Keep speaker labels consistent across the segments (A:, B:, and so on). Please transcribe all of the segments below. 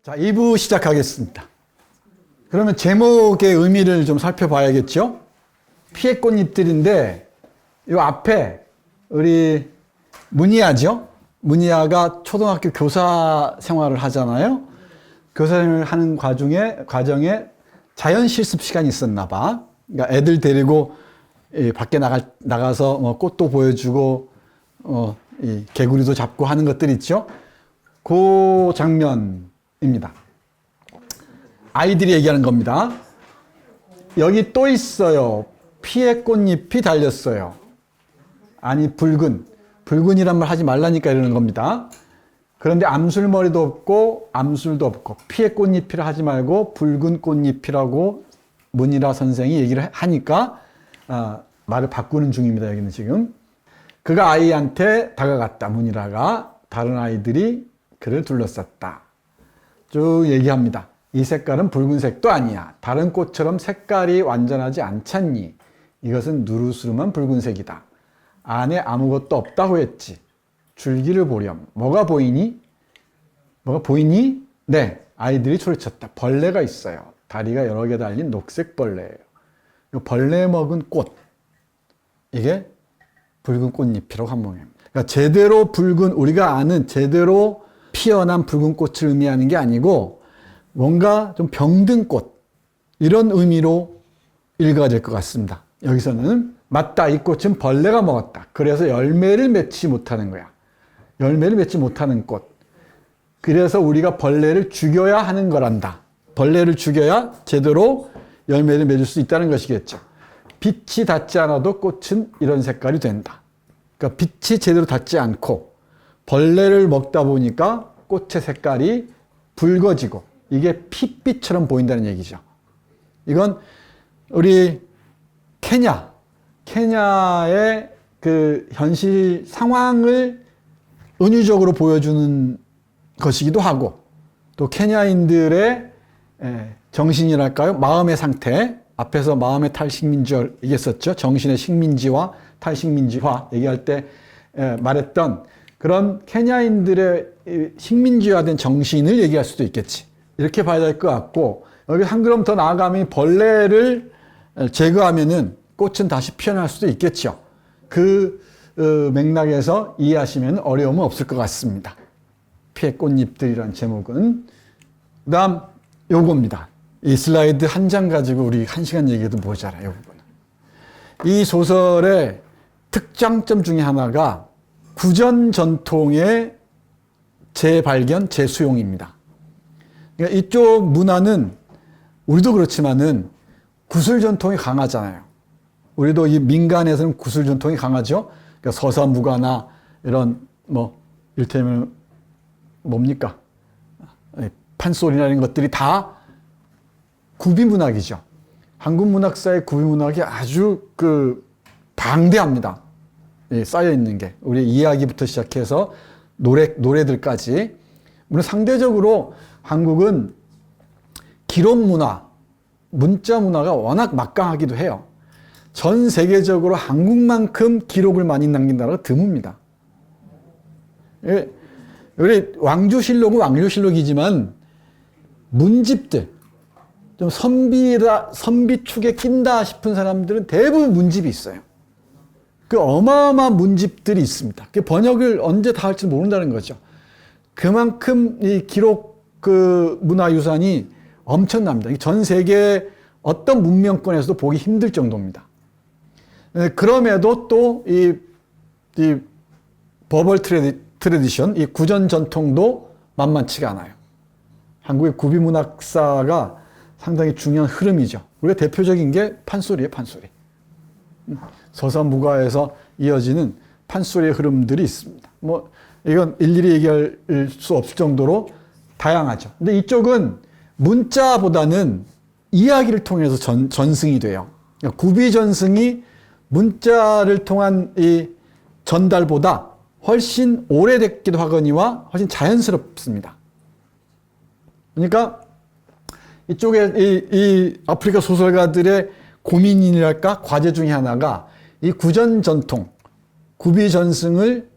A: 자, 2부 시작하겠습니다. 그러면 제목의 의미를 좀 살펴봐야겠죠? 피의 꽃잎들인데, 이 앞에 우리 문희아죠? 문희아가 초등학교 교사 생활을 하잖아요? 교사 생활을 하는 과정에 자연 실습 시간이 있었나 봐. 그러니까 애들 데리고 밖에 나가서 꽃도 보여주고, 이 개구리도 잡고 하는 것들 있죠? 그 장면입니다. 아이들이 얘기하는 겁니다. 여기 또 있어요. 피의 꽃잎이 달렸어요. 아니, 붉은이란 말 하지 말라니까 이러는 겁니다. 그런데 암술머리도 없고 암술도 없고 피의 꽃잎이라 하지 말고 붉은 꽃잎이라고 문희라 선생이 얘기를 하니까 말을 바꾸는 중입니다. 여기는 지금. 그가 아이한테 다가갔다. 문희라가. 다른 아이들이 그를 둘러쌌다. 쭉 얘기합니다. 이 색깔은 붉은색도 아니야. 다른 꽃처럼 색깔이 완전하지 않잖니. 이것은 누르스름한 붉은색이다. 안에 아무것도 없다고 했지. 줄기를 보렴. 뭐가 보이니? 뭐가 보이니? 네, 아이들이 소리쳤다. 벌레가 있어요. 다리가 여러 개 달린 녹색 벌레예요. 이 벌레 먹은 꽃. 이게 붉은 꽃잎이라고 한 모양입니다. 그러니까 제대로 붉은, 우리가 아는 제대로 피어난 붉은 꽃을 의미하는 게 아니고 뭔가 좀 병든 꽃, 이런 의미로 읽어야 될 것 같습니다. 여기서는 맞다, 이 꽃은 벌레가 먹었다. 그래서 열매를 맺지 못하는 거야. 열매를 맺지 못하는 꽃. 그래서 우리가 벌레를 죽여야 하는 거란다. 벌레를 죽여야 제대로 열매를 맺을 수 있다는 것이겠죠. 빛이 닿지 않아도 꽃은 이런 색깔이 된다. 그러니까 빛이 제대로 닿지 않고 벌레를 먹다 보니까 꽃의 색깔이 붉어지고 이게 핏빛처럼 보인다는 얘기죠. 이건 우리 케냐의 그 현실 상황을 은유적으로 보여주는 것이기도 하고, 또 케냐인들의 정신이랄까요? 마음의 상태, 앞에서 마음의 탈식민주화 얘기했었죠. 정신의 식민지와 탈식민지화 얘기할 때 말했던 그런 케냐인들의 식민지화된 정신을 얘기할 수도 있겠지. 이렇게 봐야 될 것 같고, 여기 한 걸음 더 나아가면 벌레를 제거하면은 꽃은 다시 피어날 수도 있겠죠. 그 맥락에서 이해하시면 어려움은 없을 것 같습니다. 피의 꽃잎들이라는 제목은. 그 다음 요겁니다. 이 슬라이드 한 장 가지고 우리 1시간 얘기해도 모자라요. 이 소설의 특장점 중에 하나가 구전 전통의 재발견, 재수용입니다. 그러니까 이쪽 문화는 우리도 그렇지만은 구술 전통이 강하잖아요. 우리도 이 민간에서는 구술 전통이 강하죠. 그러니까 서사무가나 이런 이를테면 뭡니까? 판소리나 이런 것들이 다 구비문학이죠. 한국 문학사의 구비문학이 아주 방대합니다. 쌓여 있는 게. 우리 이야기부터 시작해서 노래들까지. 물론 상대적으로 한국은 기록 문화, 문자 문화가 워낙 막강하기도 해요. 전 세계적으로 한국만큼 기록을 많이 남긴 나라가 드뭅니다. 우리 왕조실록은 왕조실록이지만 문집들, 좀 선비축에 낀다 싶은 사람들은 대부분 문집이 있어요. 그 어마어마한 문집들이 있습니다. 그 번역을 언제 다 할지 모른다는 거죠. 그만큼 이 기록 문화유산이 엄청납니다. 전 세계 어떤 문명권에서도 보기 힘들 정도입니다. 그럼에도 또 이 버벌 트레디션, 이 구전 전통도 만만치가 않아요. 한국의 구비문학사가 상당히 중요한 흐름이죠. 우리가 대표적인 게 판소리예요, 판소리. 서사무가에서 이어지는 판소리의 흐름들이 있습니다. 이건 일일이 얘기할 수 없을 정도로 다양하죠. 근데 이쪽은 문자보다는 이야기를 통해서 전승이 돼요. 그러니까 구비 전승이 문자를 통한 이 전달보다 훨씬 오래됐기도 하거니와 훨씬 자연스럽습니다. 그러니까 이쪽에 이 아프리카 소설가들의 고민이랄까 과제 중에 하나가 이 구전 전통, 구비 전승을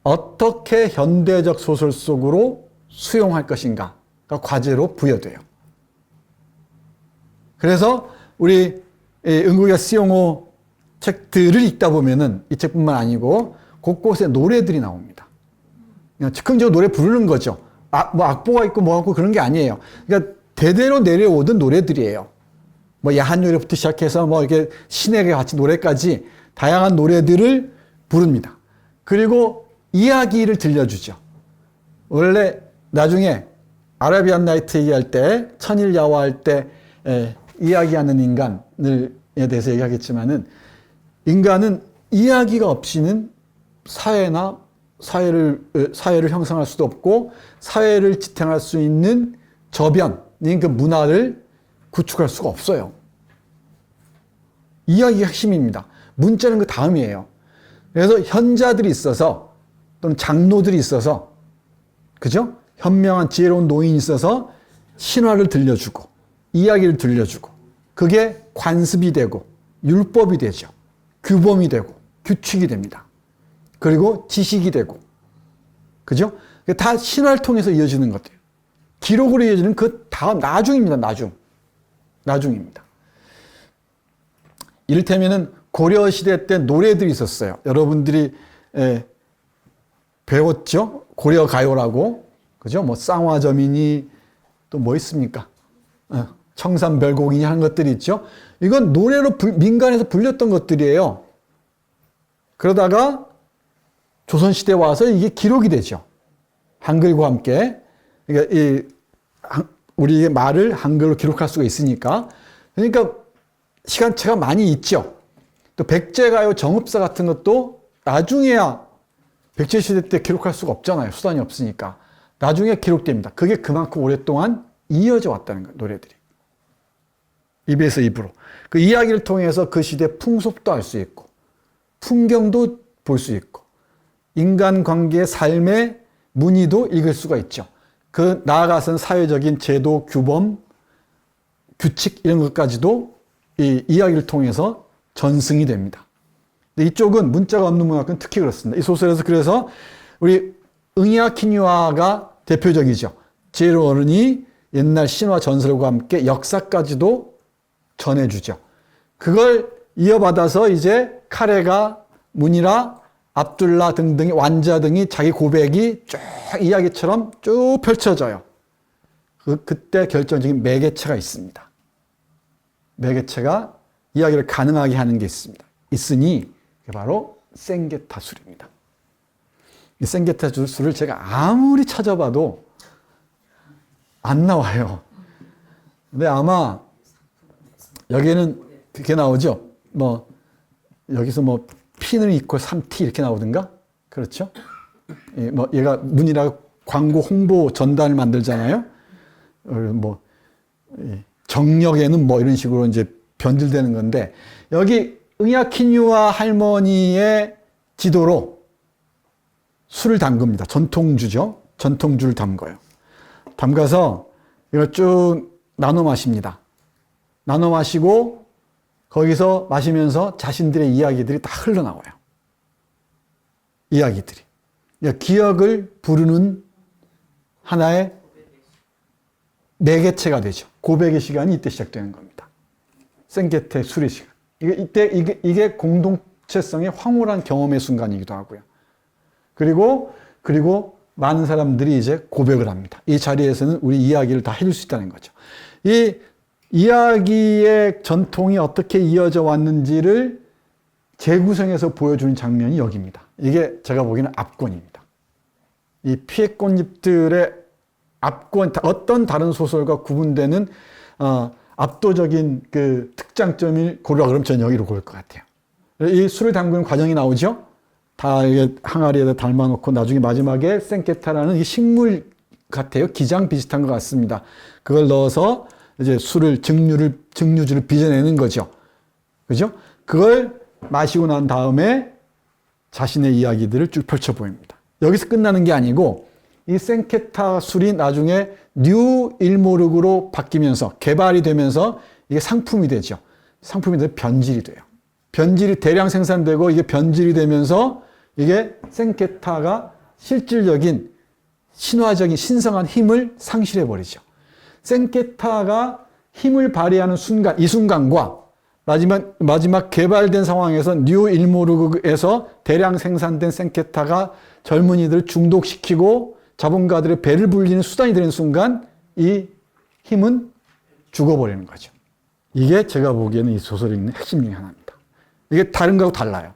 A: 어떻게 현대적 소설 속으로 수용할 것인가가 과제로 부여돼요. 그래서 우리 은국이가 스용호 책들을 읽다 보면은 이 책뿐만 아니고 곳곳에 노래들이 나옵니다. 그냥 즉흥적으로 노래 부르는 거죠. 뭐 악보가 있고 뭐 있고 그런 게 아니에요. 그러니까 대대로 내려오던 노래들이에요. 뭐 야한 노래부터 시작해서 뭐 이렇게 신에게 같이 노래까지 다양한 노래들을 부릅니다. 그리고 이야기를 들려주죠. 원래 나중에 아라비안 나이트 얘기할 때, 천일야화 할 때 이야기하는 인간에 대해서 얘기하겠지만은 인간은 이야기가 없이는 사회를 형성할 수도 없고 사회를 지탱할 수 있는 저변인 그 문화를 구축할 수가 없어요. 이야기가 핵심입니다. 문자는 그 다음이에요. 그래서 현자들이 있어서 또는 장로들이 있어서 그죠? 현명한 지혜로운 노인이 있어서 신화를 들려주고 이야기를 들려주고 그게 관습이 되고 율법이 되죠. 규범이 되고 규칙이 됩니다. 그리고 지식이 되고 그죠? 다 신화를 통해서 이어지는 것들이에요. 기록으로 이어지는 그 다음 나중입니다. 나중입니다. 이를테면은 고려 시대 때 노래들이 있었어요. 여러분들이 배웠죠? 고려 가요라고. 그죠? 뭐 쌍화점이니 또 뭐 있습니까? 청산별곡이니 하는 것들이 있죠. 이건 노래로 민간에서 불렸던 것들이에요. 그러다가 조선시대에 와서 이게 기록이 되죠. 한글과 함께. 그러니까 우리의 말을 한글로 기록할 수가 있으니까. 그러니까 시간차가 많이 있죠. 또 백제가요 정읍사 같은 것도 나중에야 백제시대 때 기록할 수가 없잖아요. 수단이 없으니까. 나중에 기록됩니다. 그게 그만큼 오랫동안 이어져 왔다는 거예요. 노래들이. 입에서 입으로. 그 이야기를 통해서 그 시대 풍속도 알 수 있고 풍경도 볼 수 있고 인간관계의 삶의 문의도 읽을 수가 있죠. 그 나아가서는 사회적인 제도, 규범, 규칙 이런 것까지도 이 이야기를 통해서 전승이 됩니다. 근데 이쪽은 문자가 없는 문학은 특히 그렇습니다. 이 소설에서 그래서 우리 응야 키뉴아가 대표적이죠. 지혜로운 어른이 옛날 신화 전설과 함께 역사까지도 전해주죠. 그걸 이어받아서 이제 카레가, 무니라, 압둘라 등등의 완자 등이 자기 고백이 쭉 이야기처럼 쭉 펼쳐져요. 그때 결정적인 매개체가 있습니다. 매개체가 이야기를 가능하게 하는 게 있습니다. 있으니 그게 바로 생게타술입니다. 이 생게타술을 제가 아무리 찾아봐도 안 나와요. 근데 아마 여기에는 그게 나오죠. 뭐 여기서 뭐 P는 이퀄 3T 이렇게 나오든가 그렇죠? 뭐 얘가 문이라 광고 홍보 전단을 만들잖아요. 뭐 정력에는 뭐 이런 식으로 이제 변질되는 건데 여기 응야키뉴아 할머니의 지도로 술을 담급니다. 전통주죠. 전통주를 담가요. 담가서 이걸 쭉 나눠 마십니다. 나눠 마시고 거기서 마시면서 자신들의 이야기들이 다 흘러나와요. 이야기들이. 기억을 부르는 하나의 매개체가 되죠. 고백의 시간이 이때 시작되는 겁니다. 생게테 술의 시간. 이게 공동체성의 황홀한 경험의 순간이기도 하고요. 그리고 많은 사람들이 이제 고백을 합니다. 이 자리에서는 우리 이야기를 다 해줄 수 있다는 거죠. 이 이야기의 전통이 어떻게 이어져 왔는지를 재구성해서 보여주는 장면이 여기입니다. 이게 제가 보기에는 압권입니다. 이 피해 꽃잎들의 압권, 어떤 다른 소설과 구분되는 압도적인 그 특장점을 고르라 그러면 저는 여기로 고를 것 같아요. 이 술을 담그는 과정이 나오죠. 다 이게 항아리에다 담아놓고 나중에 마지막에 생케타라는 이 식물 같아요. 기장 비슷한 것 같습니다. 그걸 넣어서 이제 술을 증류주를 빚어내는 거죠. 그죠? 그걸 마시고 난 다음에 자신의 이야기들을 쭉 펼쳐 보입니다. 여기서 끝나는 게 아니고 이 생케타 술이 나중에 뉴 일모르그로 바뀌면서 개발이 되면서 이게 상품이 되죠. 상품이 돼서 변질이 돼요. 변질이 대량 생산되고 이게 변질이 되면서 이게 생케타가 실질적인 신화적인 신성한 힘을 상실해 버리죠. 생케타가 힘을 발휘하는 순간, 이 순간과 마지막 개발된 상황에서 뉴 일모르그에서 대량 생산된 생케타가 젊은이들을 중독시키고 자본가들의 배를 불리는 수단이 되는 순간 이 힘은 죽어버리는 거죠. 이게 제가 보기에는 이 소설에 있는 핵심 중에 하나입니다. 이게 다른 거하고 달라요.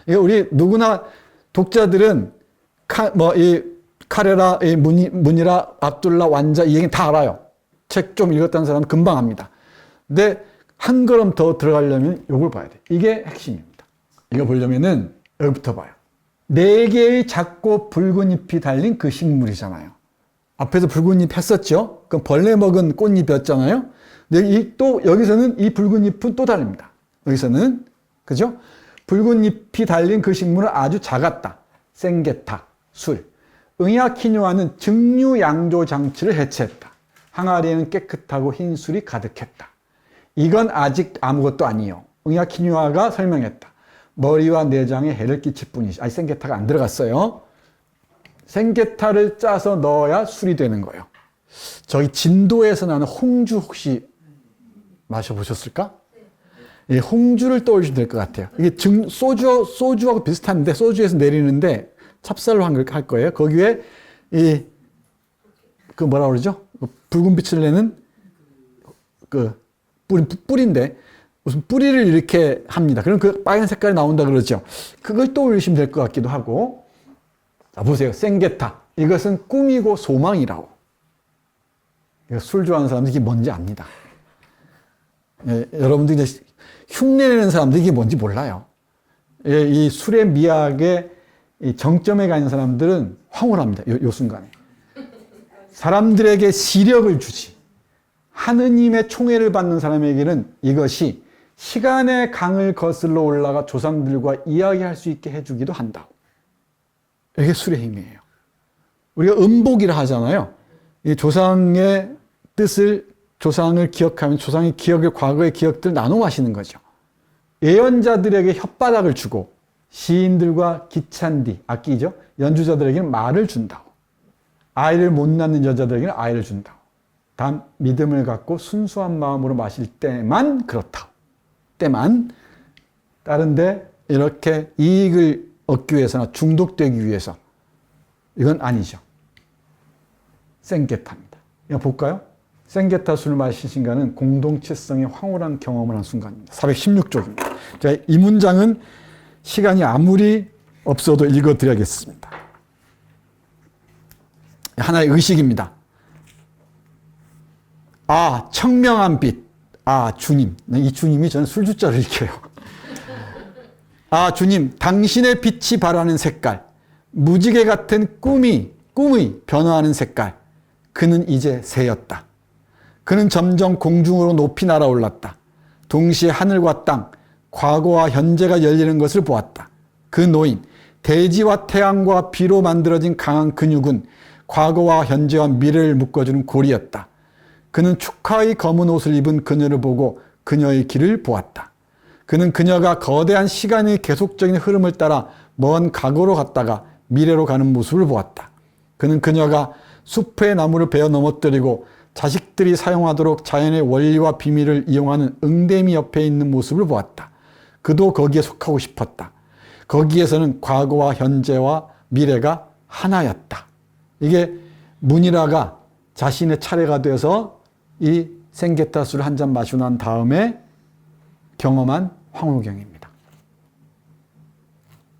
A: 이게 우리 누구나 독자들은 이 카레라, 이 문이라, 압둘라, 완자 이 얘기는 다 알아요. 책 좀 읽었다는 사람은 금방 압니다. 근데 한 걸음 더 들어가려면 이걸 봐야 돼. 이게 핵심입니다. 이거 보려면은 여기부터 봐요. 4개의 작고 붉은 잎이 달린 그 식물이잖아요. 앞에서 붉은 잎 했었죠? 그럼 벌레 먹은 꽃잎이었잖아요? 근데 또 여기서는 이 붉은 잎은 또 다릅니다. 여기서는 그죠? 붉은 잎이 달린 그 식물은 아주 작았다. 생게타, 술. 응야키뇨아는 증류 양조 장치를 해체했다. 항아리에는 깨끗하고 흰 술이 가득했다. 이건 아직 아무것도 아니요. 응야키뇨아가 설명했다. 머리와 내장에 해를 끼칠 뿐이지. 아직 생게타가 안 들어갔어요. 생게타를 짜서 넣어야 술이 되는 거예요. 저희 진도에서 나는 홍주 혹시 마셔보셨을까? 예, 홍주를 떠올리시면 될 것 같아요. 이게 소주하고 비슷한데, 소주에서 내리는데 찹쌀로 할 거예요. 거기에 뭐라 그러죠? 붉은 빛을 내는 뿌리인데, 무슨 뿌리를 이렇게 합니다. 그럼 그 빨간 색깔이 나온다 그러죠. 그걸 떠올리시면 될 것 같기도 하고. 자, 보세요. 생게타. 이것은 꿈이고 소망이라고. 술 좋아하는 사람들이 이게 뭔지 압니다. 예, 여러분들 이제 흉내내는 사람들이 이게 뭔지 몰라요. 예, 이 술의 미학의 이 정점에 가 있는 사람들은 황홀합니다. 요 순간에. 사람들에게 시력을 주지. 하느님의 총애를 받는 사람에게는 이것이 시간의 강을 거슬러 올라가 조상들과 이야기할 수 있게 해주기도 한다. 이게 술의 힘이에요. 우리가 음복이라 하잖아요. 이 조상의 뜻을, 조상을 기억하면 조상의 기억을, 과거의 기억들을 나눠 마시는 거죠. 예언자들에게 혓바닥을 주고 시인들과 기찬디, 악기죠. 연주자들에게는 말을 준다고. 아이를 못 낳는 여자들에게는 아이를 준다고. 단 믿음을 갖고 순수한 마음으로 마실 때만 그렇다고. 때만. 다른데 이렇게 이익을 얻기 위해서나 중독되기 위해서 이건 아니죠. 생게타입니다. 이거 볼까요? 생게타 술을 마신 순간은 공동체성의 황홀한 경험을 한 순간입니다. 416쪽입니다. 자, 이 문장은 시간이 아무리 없어도 읽어드려야겠습니다. 하나의 의식입니다. 아, 청명한 빛. 아, 주님. 이 주님이 저는 술주자를 읽혀요. 아, 주님, 당신의 빛이 발하는 색깔. 무지개 같은 꿈의 변화하는 색깔. 그는 이제 새였다. 그는 점점 공중으로 높이 날아올랐다. 동시에 하늘과 땅, 과거와 현재가 열리는 것을 보았다. 그 노인, 대지와 태양과 비로 만들어진 강한 근육은 과거와 현재와 미래를 묶어주는 고리였다. 그는 축하의 검은 옷을 입은 그녀를 보고 그녀의 길을 보았다. 그는 그녀가 거대한 시간의 계속적인 흐름을 따라 먼 과거로 갔다가 미래로 가는 모습을 보았다. 그는 그녀가 숲의 나무를 베어 넘어뜨리고 자식들이 사용하도록 자연의 원리와 비밀을 이용하는 응대미 옆에 있는 모습을 보았다. 그도 거기에 속하고 싶었다. 거기에서는 과거와 현재와 미래가 하나였다. 이게 문이라가 자신의 차례가 돼서 이 생게타 술을 한 잔 마시고 난 다음에 경험한 황홀경입니다.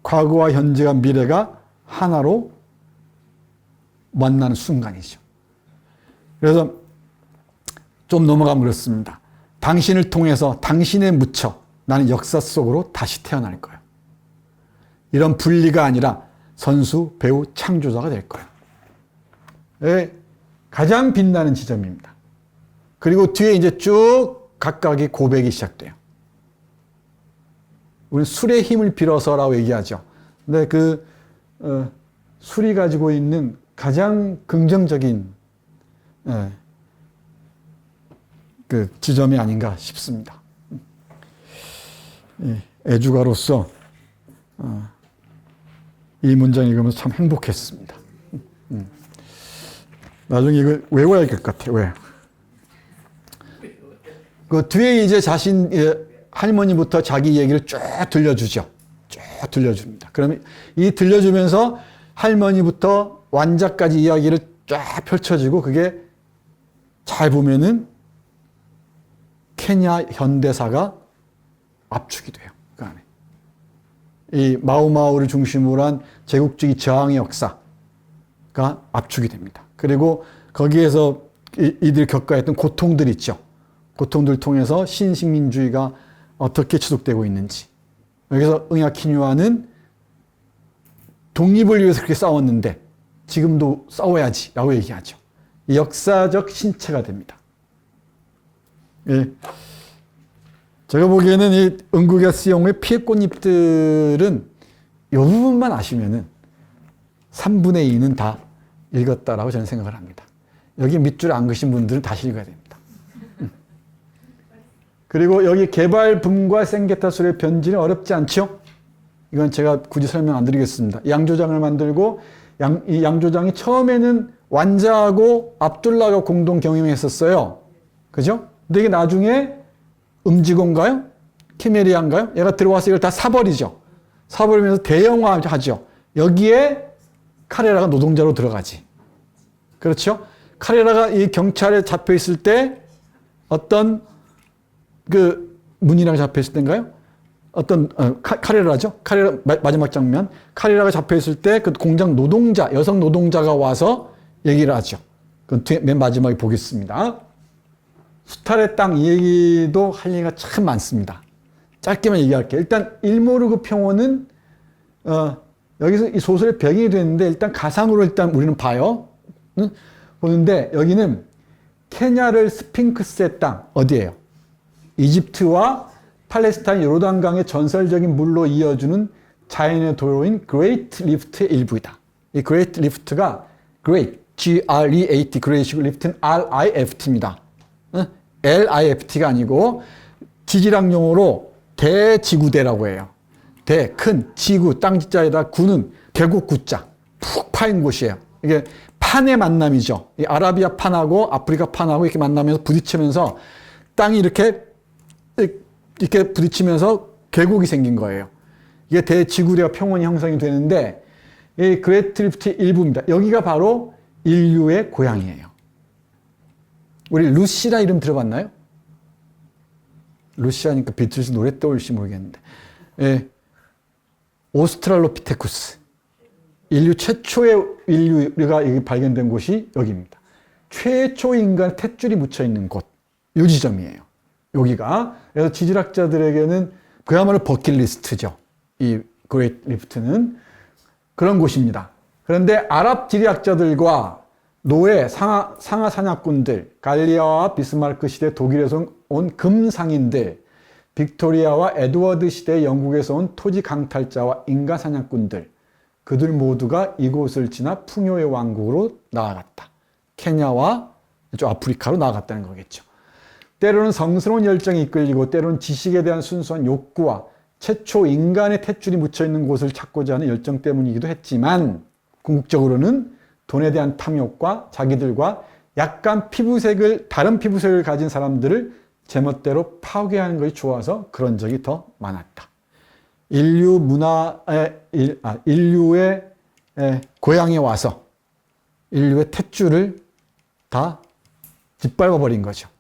A: 과거와 현재와 미래가 하나로 만나는 순간이죠. 그래서 좀 넘어가면 그렇습니다. 당신을 통해서 당신에 묻혀 나는 역사 속으로 다시 태어날 거예요. 이런 분리가 아니라 선수, 배우, 창조자가 될 거예요. 가장 빛나는 지점입니다. 그리고 뒤에 이제 쭉 각각의 고백이 시작돼요. 우리 술의 힘을 빌어서라고 얘기하죠. 근데 술이 가지고 있는 가장 긍정적인 그 지점이 아닌가 싶습니다. 애주가로서 이 문장 읽으면서 참 행복했습니다. 나중에 이거 외워야 될 것 같아요. 왜? 그 뒤에 이제 자신 할머니부터 자기 얘기를 쭉 들려주죠. 쭉 들려줍니다. 그러면 이 들려주면서 할머니부터 완자까지 이야기를 쫙 펼쳐지고 그게 잘 보면은 케냐 현대사가 압축이 돼요. 그 안에. 이 마오마오를 중심으로 한 제국주의 저항의 역사가 압축이 됩니다. 그리고 거기에서 이들이 겪어했던 고통들 있죠. 고통들을 통해서 신식민주의가 어떻게 지속되고 있는지. 여기서 응야키뉴아는 독립을 위해서 그렇게 싸웠는데 지금도 싸워야지 라고 얘기하죠. 역사적 신체가 됩니다. 예. 제가 보기에는 이 은국야스영의 피해꽃잎들은 이 부분만 아시면은 3분의 2는 다 읽었다라고 저는 생각을 합니다. 여기 밑줄 안 그신 분들은 다시 읽어야 됩니다. 그리고 여기 개발붐과 생게타술의 변질은 어렵지 않죠? 이건 제가 굳이 설명 안 드리겠습니다. 양조장을 만들고 이 양조장이 처음에는 완자하고 압둘라가 공동 경영했었어요. 그죠? 근데 이게 나중에 음지고인가요? 키메리아인가요? 얘가 들어와서 이걸 다 사버리죠. 사버리면서 대형화하죠. 여기에 카레라가 노동자로 들어가지. 그렇죠? 카레라가 이 경찰에 잡혀 있을 때 어떤 그 문이랑 잡혀 있을 때인가요? 어떤 카레라죠. 카레라 마지막 장면. 카레라가 잡혀 있을 때 그 공장 노동자, 여성 노동자가 와서 얘기를 하죠. 그건 맨 마지막에 보겠습니다. 수탈의 땅 이 얘기도 할 얘기가 참 많습니다. 짧게만 얘기할게요. 일단 일모르그 평원은 여기서 이 소설의 배경이 되는데 일단 가상으로 일단 우리는 봐요. 보는데 여기는 케냐를 스핑크스의 땅 어디예요? 이집트와 팔레스타인 요르단강의 전설적인 물로 이어주는 자연의 도로인 그레이트 리프트의 일부이다. 이 그레이트 리프트가 Great, G-R-E-A-T, 그레이시고 리프트는 R-I-F-T입니다. L-I-F-T가 아니고 지질학 용어로 대지구대라고 해요. 대, 큰, 지구, 땅지자에다 구는 계곡 구자, 푹 파인 곳이에요. 이게 판의 만남이죠. 이 아라비아 판하고 아프리카 판하고 이렇게 만나면서 부딪히면서 땅이 이렇게 부딪히면서 계곡이 생긴 거예요. 이게 대지구대와 평원이 형성이 되는데 이 그레이트 리프트의 일부입니다. 여기가 바로 인류의 고향이에요. 우리 루시라 이름 들어봤나요? 루시아니까 비틀즈 노래 떠올지 모르겠는데. 예. 오스트랄로피테쿠스. 인류 최초의 인류가 발견된 곳이 여기입니다. 최초 인간 탯줄이 묻혀있는 곳. 요 지점이에요. 여기가. 그래서 지질학자들에게는 그야말로 버킷리스트죠. 이 그레이트 리프트는. 그런 곳입니다. 그런데 아랍 지리학자들과 노예, 상하 사냥꾼들, 갈리아와 비스마르크 시대 독일에서 온 금상인들, 빅토리아와 에드워드 시대 영국에서 온 토지 강탈자와 인간 사냥꾼들, 그들 모두가 이곳을 지나 풍요의 왕국으로 나아갔다. 케냐와 이쪽 아프리카로 나아갔다는 거겠죠. 때로는 성스러운 열정이 이끌리고 때로는 지식에 대한 순수한 욕구와 최초 인간의 탯줄이 묻혀있는 곳을 찾고자 하는 열정 때문이기도 했지만 궁극적으로는 돈에 대한 탐욕과 자기들과 약간 다른 피부색을 가진 사람들을 제멋대로 파괴하는 것이 좋아서 그런 적이 더 많았다. 인류의 고향에 와서 인류의 탯줄을 다 짓밟아 버린 거죠.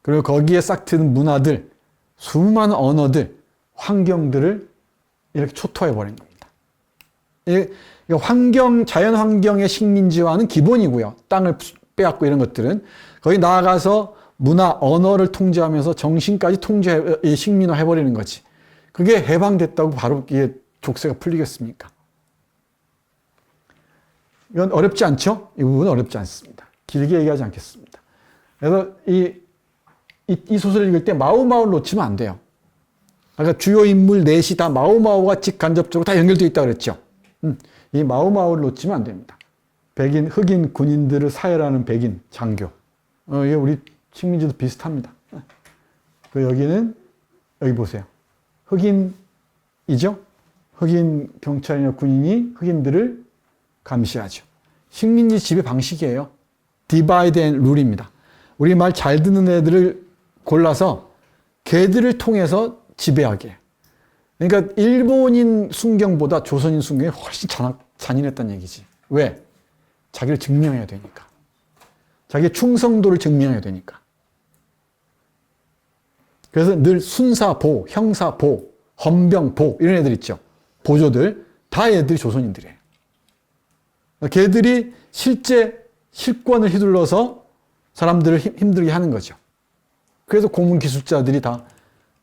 A: 그리고 거기에 싹 트는 문화들, 수많은 언어들, 환경들을 이렇게 초토화해 버린 겁니다. 자연 환경의 식민지화는 기본이고요. 땅을 빼앗고 이런 것들은 거기 나아가서 문화, 언어를 통제하면서 정신까지 식민화해 버리는 거지. 그게 해방됐다고 바로 이게 족쇄가 풀리겠습니까? 이건 어렵지 않죠? 이 부분은 어렵지 않습니다. 길게 얘기하지 않겠습니다. 그래서 이 소설을 읽을 때 마오마오를 놓치면 안 돼요. 아까 주요 인물 넷이 다 마오마오와 직간접적으로 다 연결되어 있다고 그랬죠. 이 마오마오를 놓치면 안 됩니다. 흑인 군인들을 사열하는 백인 장교. 이게 우리 식민지도 비슷합니다. 여기는 여기 보세요. 흑인이죠? 흑인 경찰이나 군인이 흑인들을 감시하죠. 식민지 지배 방식이에요. 디바이드 앤 룰입니다. 우리 말 잘 듣는 애들을 골라서 걔들을 통해서 지배하게. 그러니까 일본인 순경보다 조선인 순경이 훨씬 잔인했다는 얘기지. 왜? 자기를 증명해야 되니까. 자기의 충성도를 증명해야 되니까. 그래서 늘 순사보, 형사보, 헌병보 이런 애들 있죠. 보조들. 다 애들이 조선인들이에요. 걔들이 실제 실권을 휘둘러서 사람들을 힘들게 하는 거죠. 그래서 고문 기술자들이 다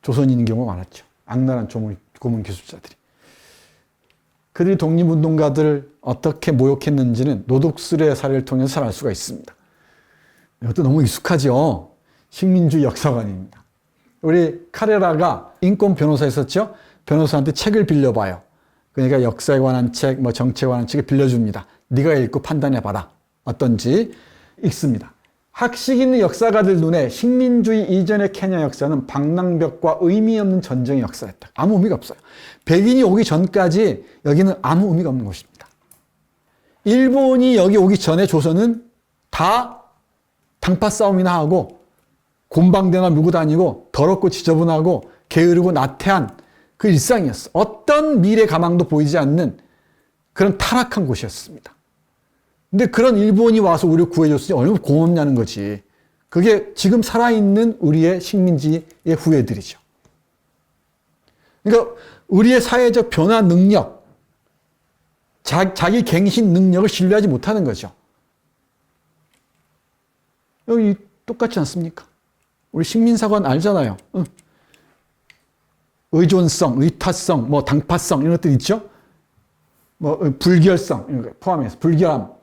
A: 조선인인 경우가 많았죠. 악랄한 고문 기술자들이. 그들이 독립운동가들을 어떻게 모욕했는지는 노독술의 사례를 통해서 잘 알 수가 있습니다. 이것도 너무 익숙하죠. 식민주의 역사관입니다. 우리 카레라가 인권 변호사 있었죠? 변호사한테 책을 빌려봐요. 그러니까 역사에 관한 책, 뭐 정치에 관한 책을 빌려줍니다. 네가 읽고 판단해봐라. 어떤지 읽습니다. 학식 있는 역사가들 눈에 식민주의 이전의 케냐 역사는 방랑벽과 의미 없는 전쟁의 역사였다. 아무 의미가 없어요. 백인이 오기 전까지 여기는 아무 의미가 없는 곳입니다. 일본이 여기 오기 전에 조선은 다 당파 싸움이나 하고 곰방대나 물고 다니고 더럽고 지저분하고 게으르고 나태한 그 일상이었어. 어떤 미래 가망도 보이지 않는 그런 타락한 곳이었습니다. 근데 그런 일본이 와서 우리를 구해줬으니 얼마나 고맙냐는 거지. 그게 지금 살아있는 우리의 식민지의 후예들이죠. 그러니까 우리의 사회적 변화 능력, 자기 갱신 능력을 신뢰하지 못하는 거죠. 여기 똑같지 않습니까? 우리 식민사관 알잖아요. 의존성, 의타성, 뭐 당파성 이런 것들 있죠. 뭐 불결성 이런 거 포함해서 불결함.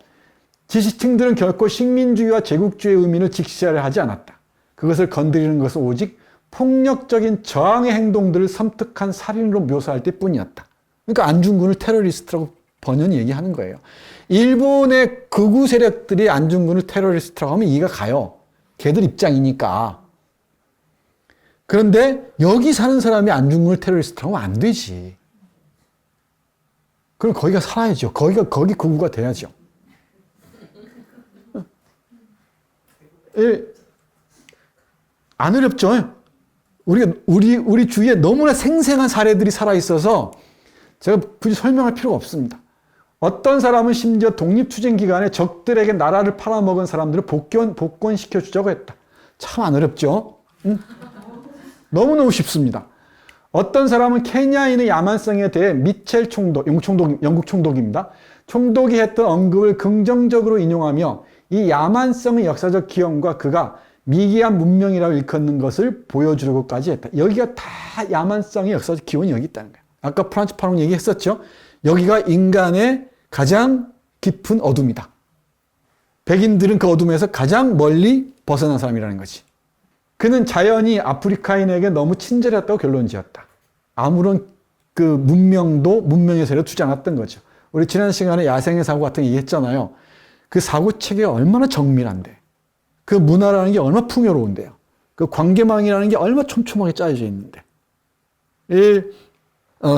A: 지식층들은 결코 식민주의와 제국주의의 의미를 직시하려 하지 않았다. 그것을 건드리는 것은 오직 폭력적인 저항의 행동들을 섬뜩한 살인으로 묘사할 때뿐이었다. 그러니까 안중근을 테러리스트라고 번연히 얘기하는 거예요. 일본의 극우 세력들이 안중근을 테러리스트라고 하면 이해가 가요. 걔들 입장이니까. 그런데 여기 사는 사람이 안중근을 테러리스트라고 하면 안 되지. 그럼 거기가 살아야죠. 거기 극우가 돼야죠. 안 어렵죠? 우리 주위에 너무나 생생한 사례들이 살아있어서 제가 굳이 설명할 필요가 없습니다. 어떤 사람은 심지어 독립투쟁 기간에 적들에게 나라를 팔아먹은 사람들을 복권시켜주자고 했다. 참 안 어렵죠? 응? 너무너무 쉽습니다. 어떤 사람은 케냐인의 야만성에 대해 미첼 총독, 영국 총독입니다. 총독이 했던 언급을 긍정적으로 인용하며 이 야만성의 역사적 기원과 그가 미개한 문명이라고 일컫는 것을 보여주려고까지 했다. 여기가 다 야만성의 역사적 기원이 여기 있다는 거예요. 아까 프란츠 파농 얘기했었죠. 여기가 인간의 가장 깊은 어둠이다. 백인들은 그 어둠에서 가장 멀리 벗어난 사람이라는 거지. 그는 자연이 아프리카인에게 너무 친절했다고 결론 지었다. 아무런 그 문명의 세례를 두지 않았던 거죠. 우리 지난 시간에 야생의 사고 같은 거 얘기했잖아요. 그 사고 체계가 얼마나 정밀한데. 그 문화라는 게 얼마나 풍요로운데요. 그 관계망이라는 게 얼마나 촘촘하게 짜여져 있는데.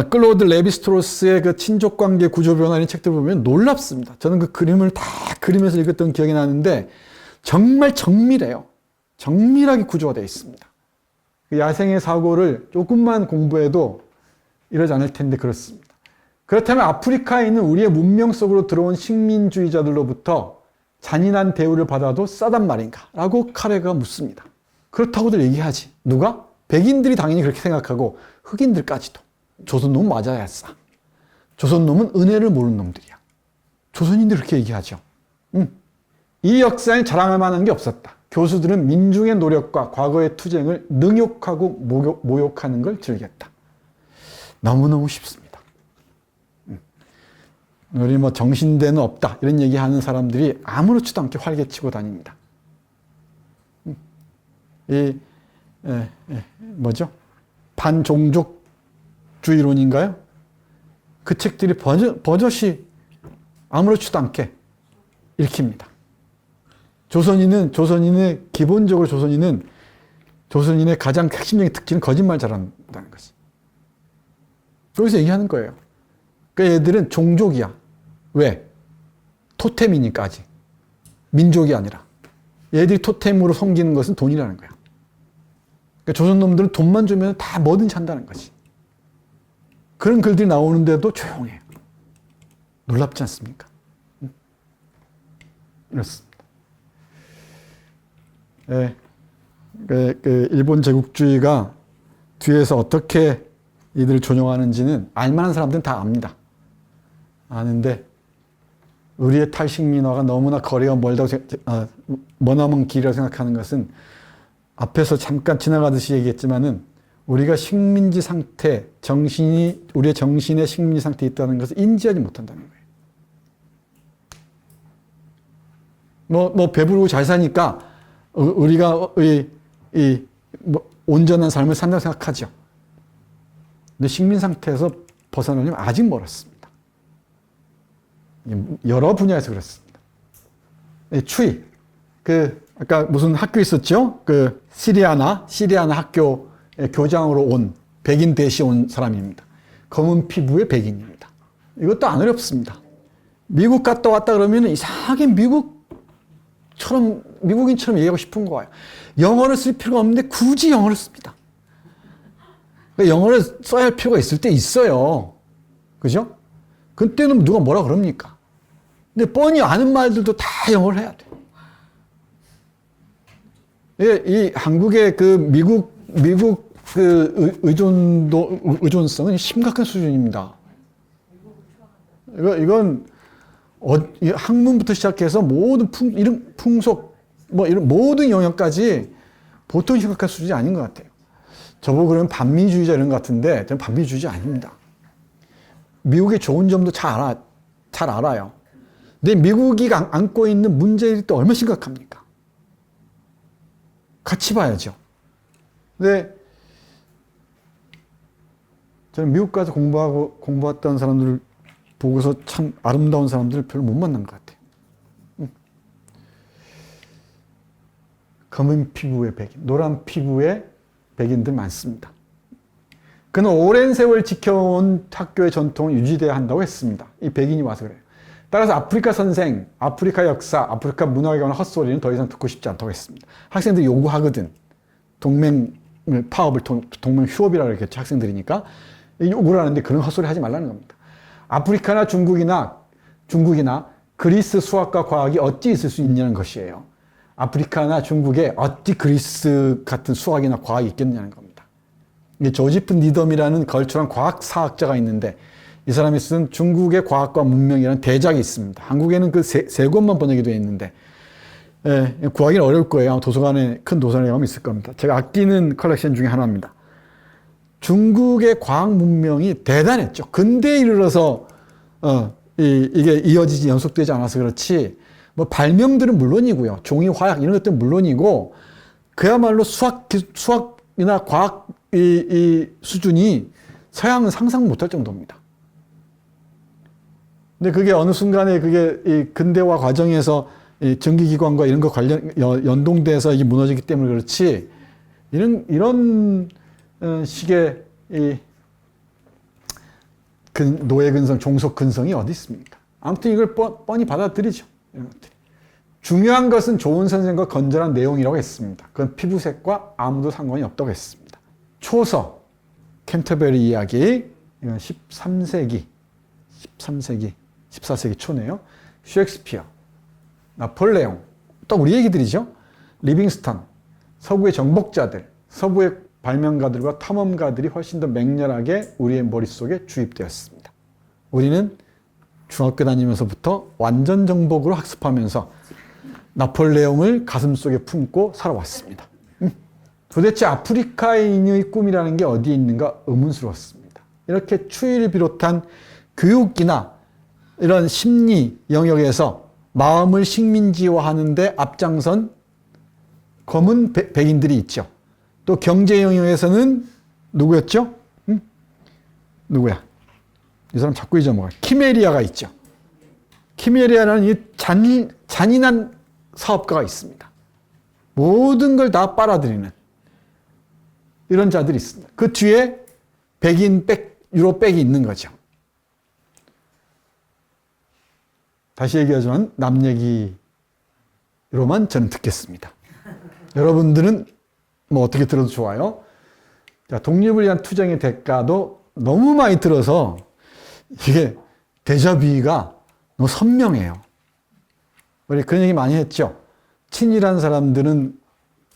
A: 클로드 레비스트로스의 그 친족관계 구조변화 이런 책들 보면 놀랍습니다. 저는 그 그림을 다 그리면서 읽었던 기억이 나는데 정말 정밀해요. 정밀하게 구조가 되어 있습니다. 그 야생의 사고를 조금만 공부해도 이러지 않을 텐데 그렇습니다. 그렇다면 아프리카에 있는 우리의 문명 속으로 들어온 식민주의자들로부터 잔인한 대우를 받아도 싸단 말인가? 라고 카레가 묻습니다. 그렇다고들 얘기하지. 누가? 백인들이 당연히 그렇게 생각하고 흑인들까지도. 조선놈은 맞아야 싸. 조선놈은 은혜를 모르는 놈들이야. 조선인들이 그렇게 얘기하죠. 이 역사에 자랑할 만한 게 없었다. 교수들은 민중의 노력과 과거의 투쟁을 능욕하고 모욕하는 걸 즐겼다. 너무너무 쉽습니다. 우리 뭐 정신대는 없다 이런 얘기하는 사람들이 아무렇지도 않게 활개치고 다닙니다. 뭐죠? 반종족주의론인가요? 그 책들이 버젓이 아무렇지도 않게 읽힙니다. 기본적으로 조선인의 가장 핵심적인 특징은 거짓말 잘한다는 거지. 그래서 얘기하는 거예요. 그러니까 얘들은 종족이야. 왜? 토템이니까 아직. 민족이 아니라. 얘들이 토템으로 섬기는 것은 돈이라는 거야. 그러니까 조선 놈들은 돈만 주면 다 뭐든지 한다는 거지. 그런 글들이 나오는데도 조용해요. 놀랍지 않습니까? 이렇습니다. 네. 일본 제국주의가 뒤에서 어떻게 이들을 존용하는지는 알만한 사람들은 다 압니다. 아는데 우리의 탈식민화가 너무나 거리가 멀다고 머나먼 길이라고 생각하는 것은 앞에서 잠깐 지나가듯이 얘기했지만은 우리가 식민지 상태, 우리의 정신의 식민지 상태에 있다는 것을 인지하지 못한다는 거예요. 배부르고 잘 사니까 우리가 온전한 삶을 산다고 생각하죠. 근데 식민 상태에서 벗어나려면 아직 멀었습니다. 여러 분야에서 그렇습니다. 추위. 아까 무슨 학교 있었죠? 시리아나 학교 교장으로 온, 백인 대시 온 사람입니다. 검은 피부의 백인입니다. 이것도 안 어렵습니다. 미국 갔다 왔다 그러면 이상하게 미국인처럼 얘기하고 싶은 거예요. 영어를 쓸 필요가 없는데 굳이 영어를 씁니다. 영어를 써야 할 필요가 있을 때 있어요. 그죠? 그때는 누가 뭐라 그럽니까? 근데 뻔히 아는 말들도 다 영어를 해야 돼. 이 한국의 미국 의존성은 심각한 수준입니다. 이건 학문부터 시작해서 모든 풍속, 이런 모든 영역까지 보통 심각한 수준이 아닌 것 같아요. 저보고 그러면 반미주의자 이런 것 같은데, 저는 반미주의자 아닙니다. 미국의 좋은 점도 잘 알아요. 근데 미국이 안고 있는 문제들이 또 얼마나 심각합니까? 같이 봐야죠. 근데 저는 미국 가서 공부했던 사람들을 보고서 참 아름다운 사람들을 별로 못 만난 것 같아요. 검은 피부의 백인, 노란 피부의 백인들 많습니다. 그는 오랜 세월 지켜온 학교의 전통을 유지돼야 한다고 했습니다. 이 백인이 와서 그래요. 따라서 아프리카 선생, 아프리카 역사, 아프리카 문화에 관한 헛소리는 더 이상 듣고 싶지 않다고 했습니다. 학생들이 요구하거든. 동맹 파업을, 동맹 휴업이라고 그랬겠죠. 학생들이니까. 요구를 하는데 그런 헛소리 하지 말라는 겁니다. 아프리카나 중국이나 그리스 수학과 과학이 어찌 있을 수 있냐는 것이에요. 아프리카나 중국에 어찌 그리스 같은 수학이나 과학이 있겠냐는 겁니다. 조지프 니덤이라는 걸출한 과학사학자가 있는데 이 사람이 쓴 중국의 과학과 문명이라는 대작이 있습니다. 한국에는 세 권만 번역이 되어 있는데 구하기는 어려울 거예요. 아마 도서관에, 큰 도서관에 가면 있을 겁니다. 제가 아끼는 컬렉션 중에 하나입니다. 중국의 과학 문명이 대단했죠. 근대에 이르러서 이게 이어지지 연속되지 않아서 그렇지 발명들은 물론이고요. 종이, 화약 이런 것들은 물론이고 그야말로 수학이나 과학 이 수준이 서양은 상상 못할 정도입니다. 근데 그게 어느 순간에 그게 이 근대화 과정에서 이 전기기관과 이런 거 연동돼서 이게 무너지기 때문에 그렇지 이런 식의 노예 근성, 종속 근성이 어디 있습니까? 아무튼 이걸 뻔히 받아들이죠. 이런 것들이. 중요한 것은 좋은 선생과 건전한 내용이라고 했습니다. 그건 피부색과 아무도 상관이 없다고 했습니다. 초서, 캔터베리 이야기, 이건 14세기 초네요. 셰익스피어, 나폴레옹, 또 우리 얘기들이죠. 리빙스턴, 서구의 정복자들, 서부의 발명가들과 탐험가들이 훨씬 더 맹렬하게 우리의 머릿속에 주입되었습니다. 우리는 중학교 다니면서부터 완전 정복으로 학습하면서 나폴레옹을 가슴속에 품고 살아왔습니다. 도대체 아프리카인의 꿈이라는 게 어디에 있는가 의문스러웠습니다. 이렇게 추위를 비롯한 교육이나 이런 심리 영역에서 마음을 식민지화하는 데 앞장선 검은 백인들이 있죠. 또 경제 영역에서는 누구였죠? 누구야? 이 사람 자꾸 잊어먹어요. 키메리아가 있죠. 키메리아라는 이 잔인한 사업가가 있습니다. 모든 걸 다 빨아들이는 이런 자들이 있습니다. 그 뒤에 백인 유로백이 있는 거죠. 다시 얘기하지만 남 얘기로만 저는 듣겠습니다. 여러분들은 뭐 어떻게 들어도 좋아요. 자, 독립을 위한 투쟁의 대가도 너무 많이 들어서 이게 데자뷰가 너무 선명해요. 우리 그런 얘기 많이 했죠. 친일한 사람들은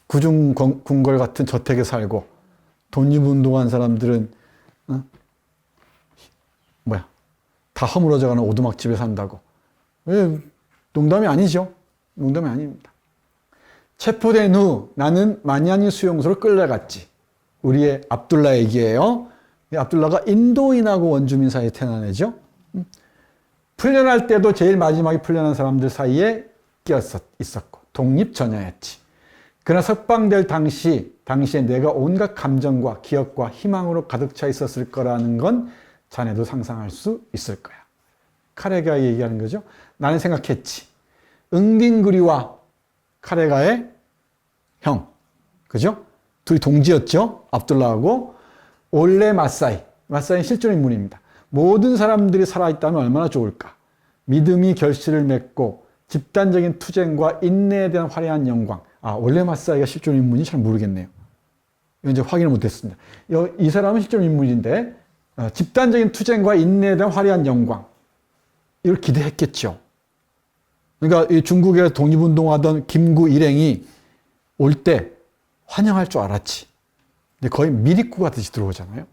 A: 구중궁궐 같은 저택에 살고 독립운동한 사람들은 다 허물어져가는 오두막집에 산다고. 농담이 아니죠. 농담이 아닙니다. 체포된 후 나는 마냐니 수용소로 끌려갔지. 우리의 압둘라 얘기예요. 압둘라가 인도인하고 원주민 사이에 태어난 애죠. 풀려날 때도 제일 마지막에 풀려난 사람들 사이에 있었고 독립 전야였지. 그러나 석방될 당시에 내가 온갖 감정과 기억과 희망으로 가득 차 있었을 거라는 건 자네도 상상할 수 있을 거야. 카레가 얘기하는 거죠. 나는 생각했지. 응딩그리와 카레가의 형, 그죠? 둘이 동지였죠. 압둘라하고 올레 마사이는 실존 인물입니다. 모든 사람들이 살아있다면 얼마나 좋을까. 믿음이 결실을 맺고 집단적인 투쟁과 인내에 대한 화려한 영광. 올레 마사이가 실존 인물인지 잘 모르겠네요. 이건 이제 확인을 못했습니다. 이 사람은 실존 인물인데 집단적인 투쟁과 인내에 대한 화려한 영광. 이걸 기대했겠죠. 그러니까 이 중국에 독립운동하던 김구 일행이 올 때 환영할 줄 알았지. 근데 거의 미리꾸 같이 들어오잖아요.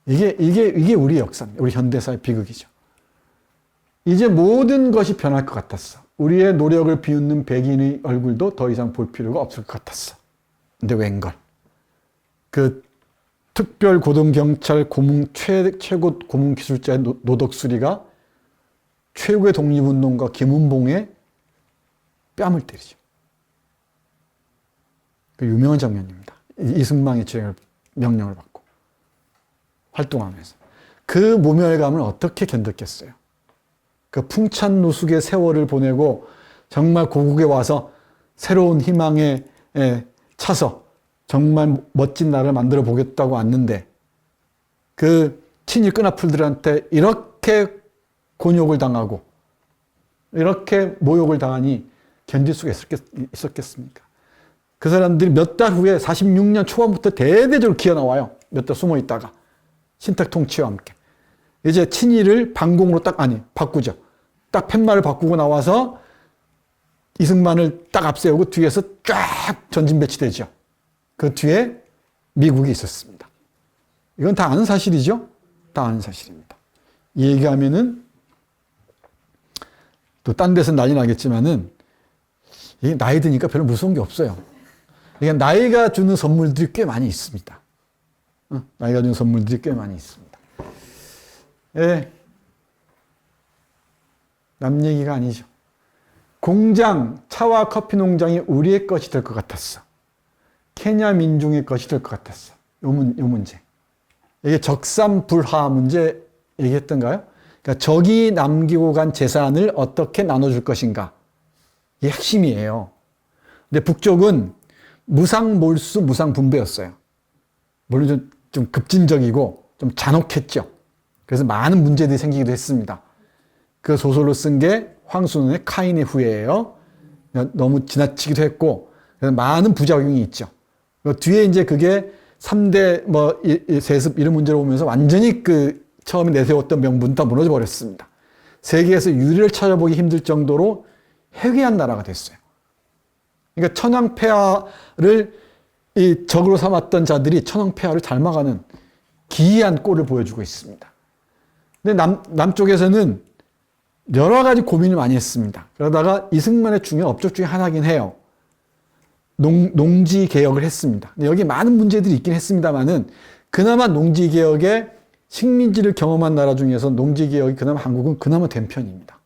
A: 이게 우리 역사입니다. 우리 현대사의 비극이죠. 이제 모든 것이 변할 것 같았어. 우리의 노력을 비웃는 백인의 얼굴도 더 이상 볼 필요가 없을 것 같았어. 근데 웬걸. 그 특별고등경찰 최고 고문기술자의 노덕수리가 최고의 독립운동가 김은봉의 뺨을 때리죠. 그 유명한 장면입니다. 이승만의 명령을 받고 활동하면서. 그 모멸감을 어떻게 견뎠겠어요? 그 풍찬노숙의 세월을 보내고 정말 고국에 와서 새로운 희망에 차서 정말 멋진 나라를 만들어 보겠다고 왔는데 그 친일 끈앞풀들한테 이렇게 곤욕을 당하고 이렇게 모욕을 당하니 견딜 수가 있었겠습니까? 그 사람들이 몇 달 후에 46년 초반부터 대대적으로 기어나와요. 몇 달 숨어 있다가 신탁 통치와 함께. 이제 친일을 반공으로 바꾸죠. 딱 팻말을 바꾸고 나와서 이승만을 딱 앞세우고 뒤에서 쫙 전진 배치되죠. 그 뒤에 미국이 있었습니다. 이건 다 아는 사실이죠? 다 아는 사실입니다. 이 얘기하면은 또 딴 데서 난리 나겠지만은 이게 나이 드니까 별로 무서운 게 없어요. 그러니까 나이가 주는 선물들이 꽤 많이 있습니다. 나이가 주는 선물들이 꽤 많이 있습니다. 예. 남 얘기가 아니죠. 공장, 차와 커피 농장이 우리의 것이 될 것 같았어. 케냐 민중의 것이 될 것 같았어. 요 문제. 이게 적삼불하 문제 얘기했던가요? 그러니까 적이 남기고 간 재산을 어떻게 나눠줄 것인가. 이게 핵심이에요. 근데 북쪽은 무상몰수, 무상분배였어요. 물론 좀 급진적이고 좀 잔혹했죠. 그래서 많은 문제들이 생기기도 했습니다. 그 소설로 쓴 게 황순원의 카인의 후예예요. 너무 지나치기도 했고, 그래서 많은 부작용이 있죠. 뒤에 이제 그게 3대 세습 이런 문제로 오면서 완전히 그 처음에 내세웠던 명분은 다 무너져 버렸습니다. 세계에서 유리를 찾아보기 힘들 정도로 해괴한 나라가 됐어요. 그러니까 천황폐하를 이 적으로 삼았던 자들이 천황폐하를 닮아가는 기이한 꼴을 보여주고 있습니다. 근데 남쪽에서는 여러 가지 고민을 많이 했습니다. 그러다가 이승만의 중요한 업적 중에 하나긴 해요. 농지 개혁을 했습니다. 근데 여기 많은 문제들이 있긴 했습니다만은 그나마 농지 개혁에 식민지를 경험한 나라 중에서 농지 개혁이 그나마 한국은 그나마 된 편입니다.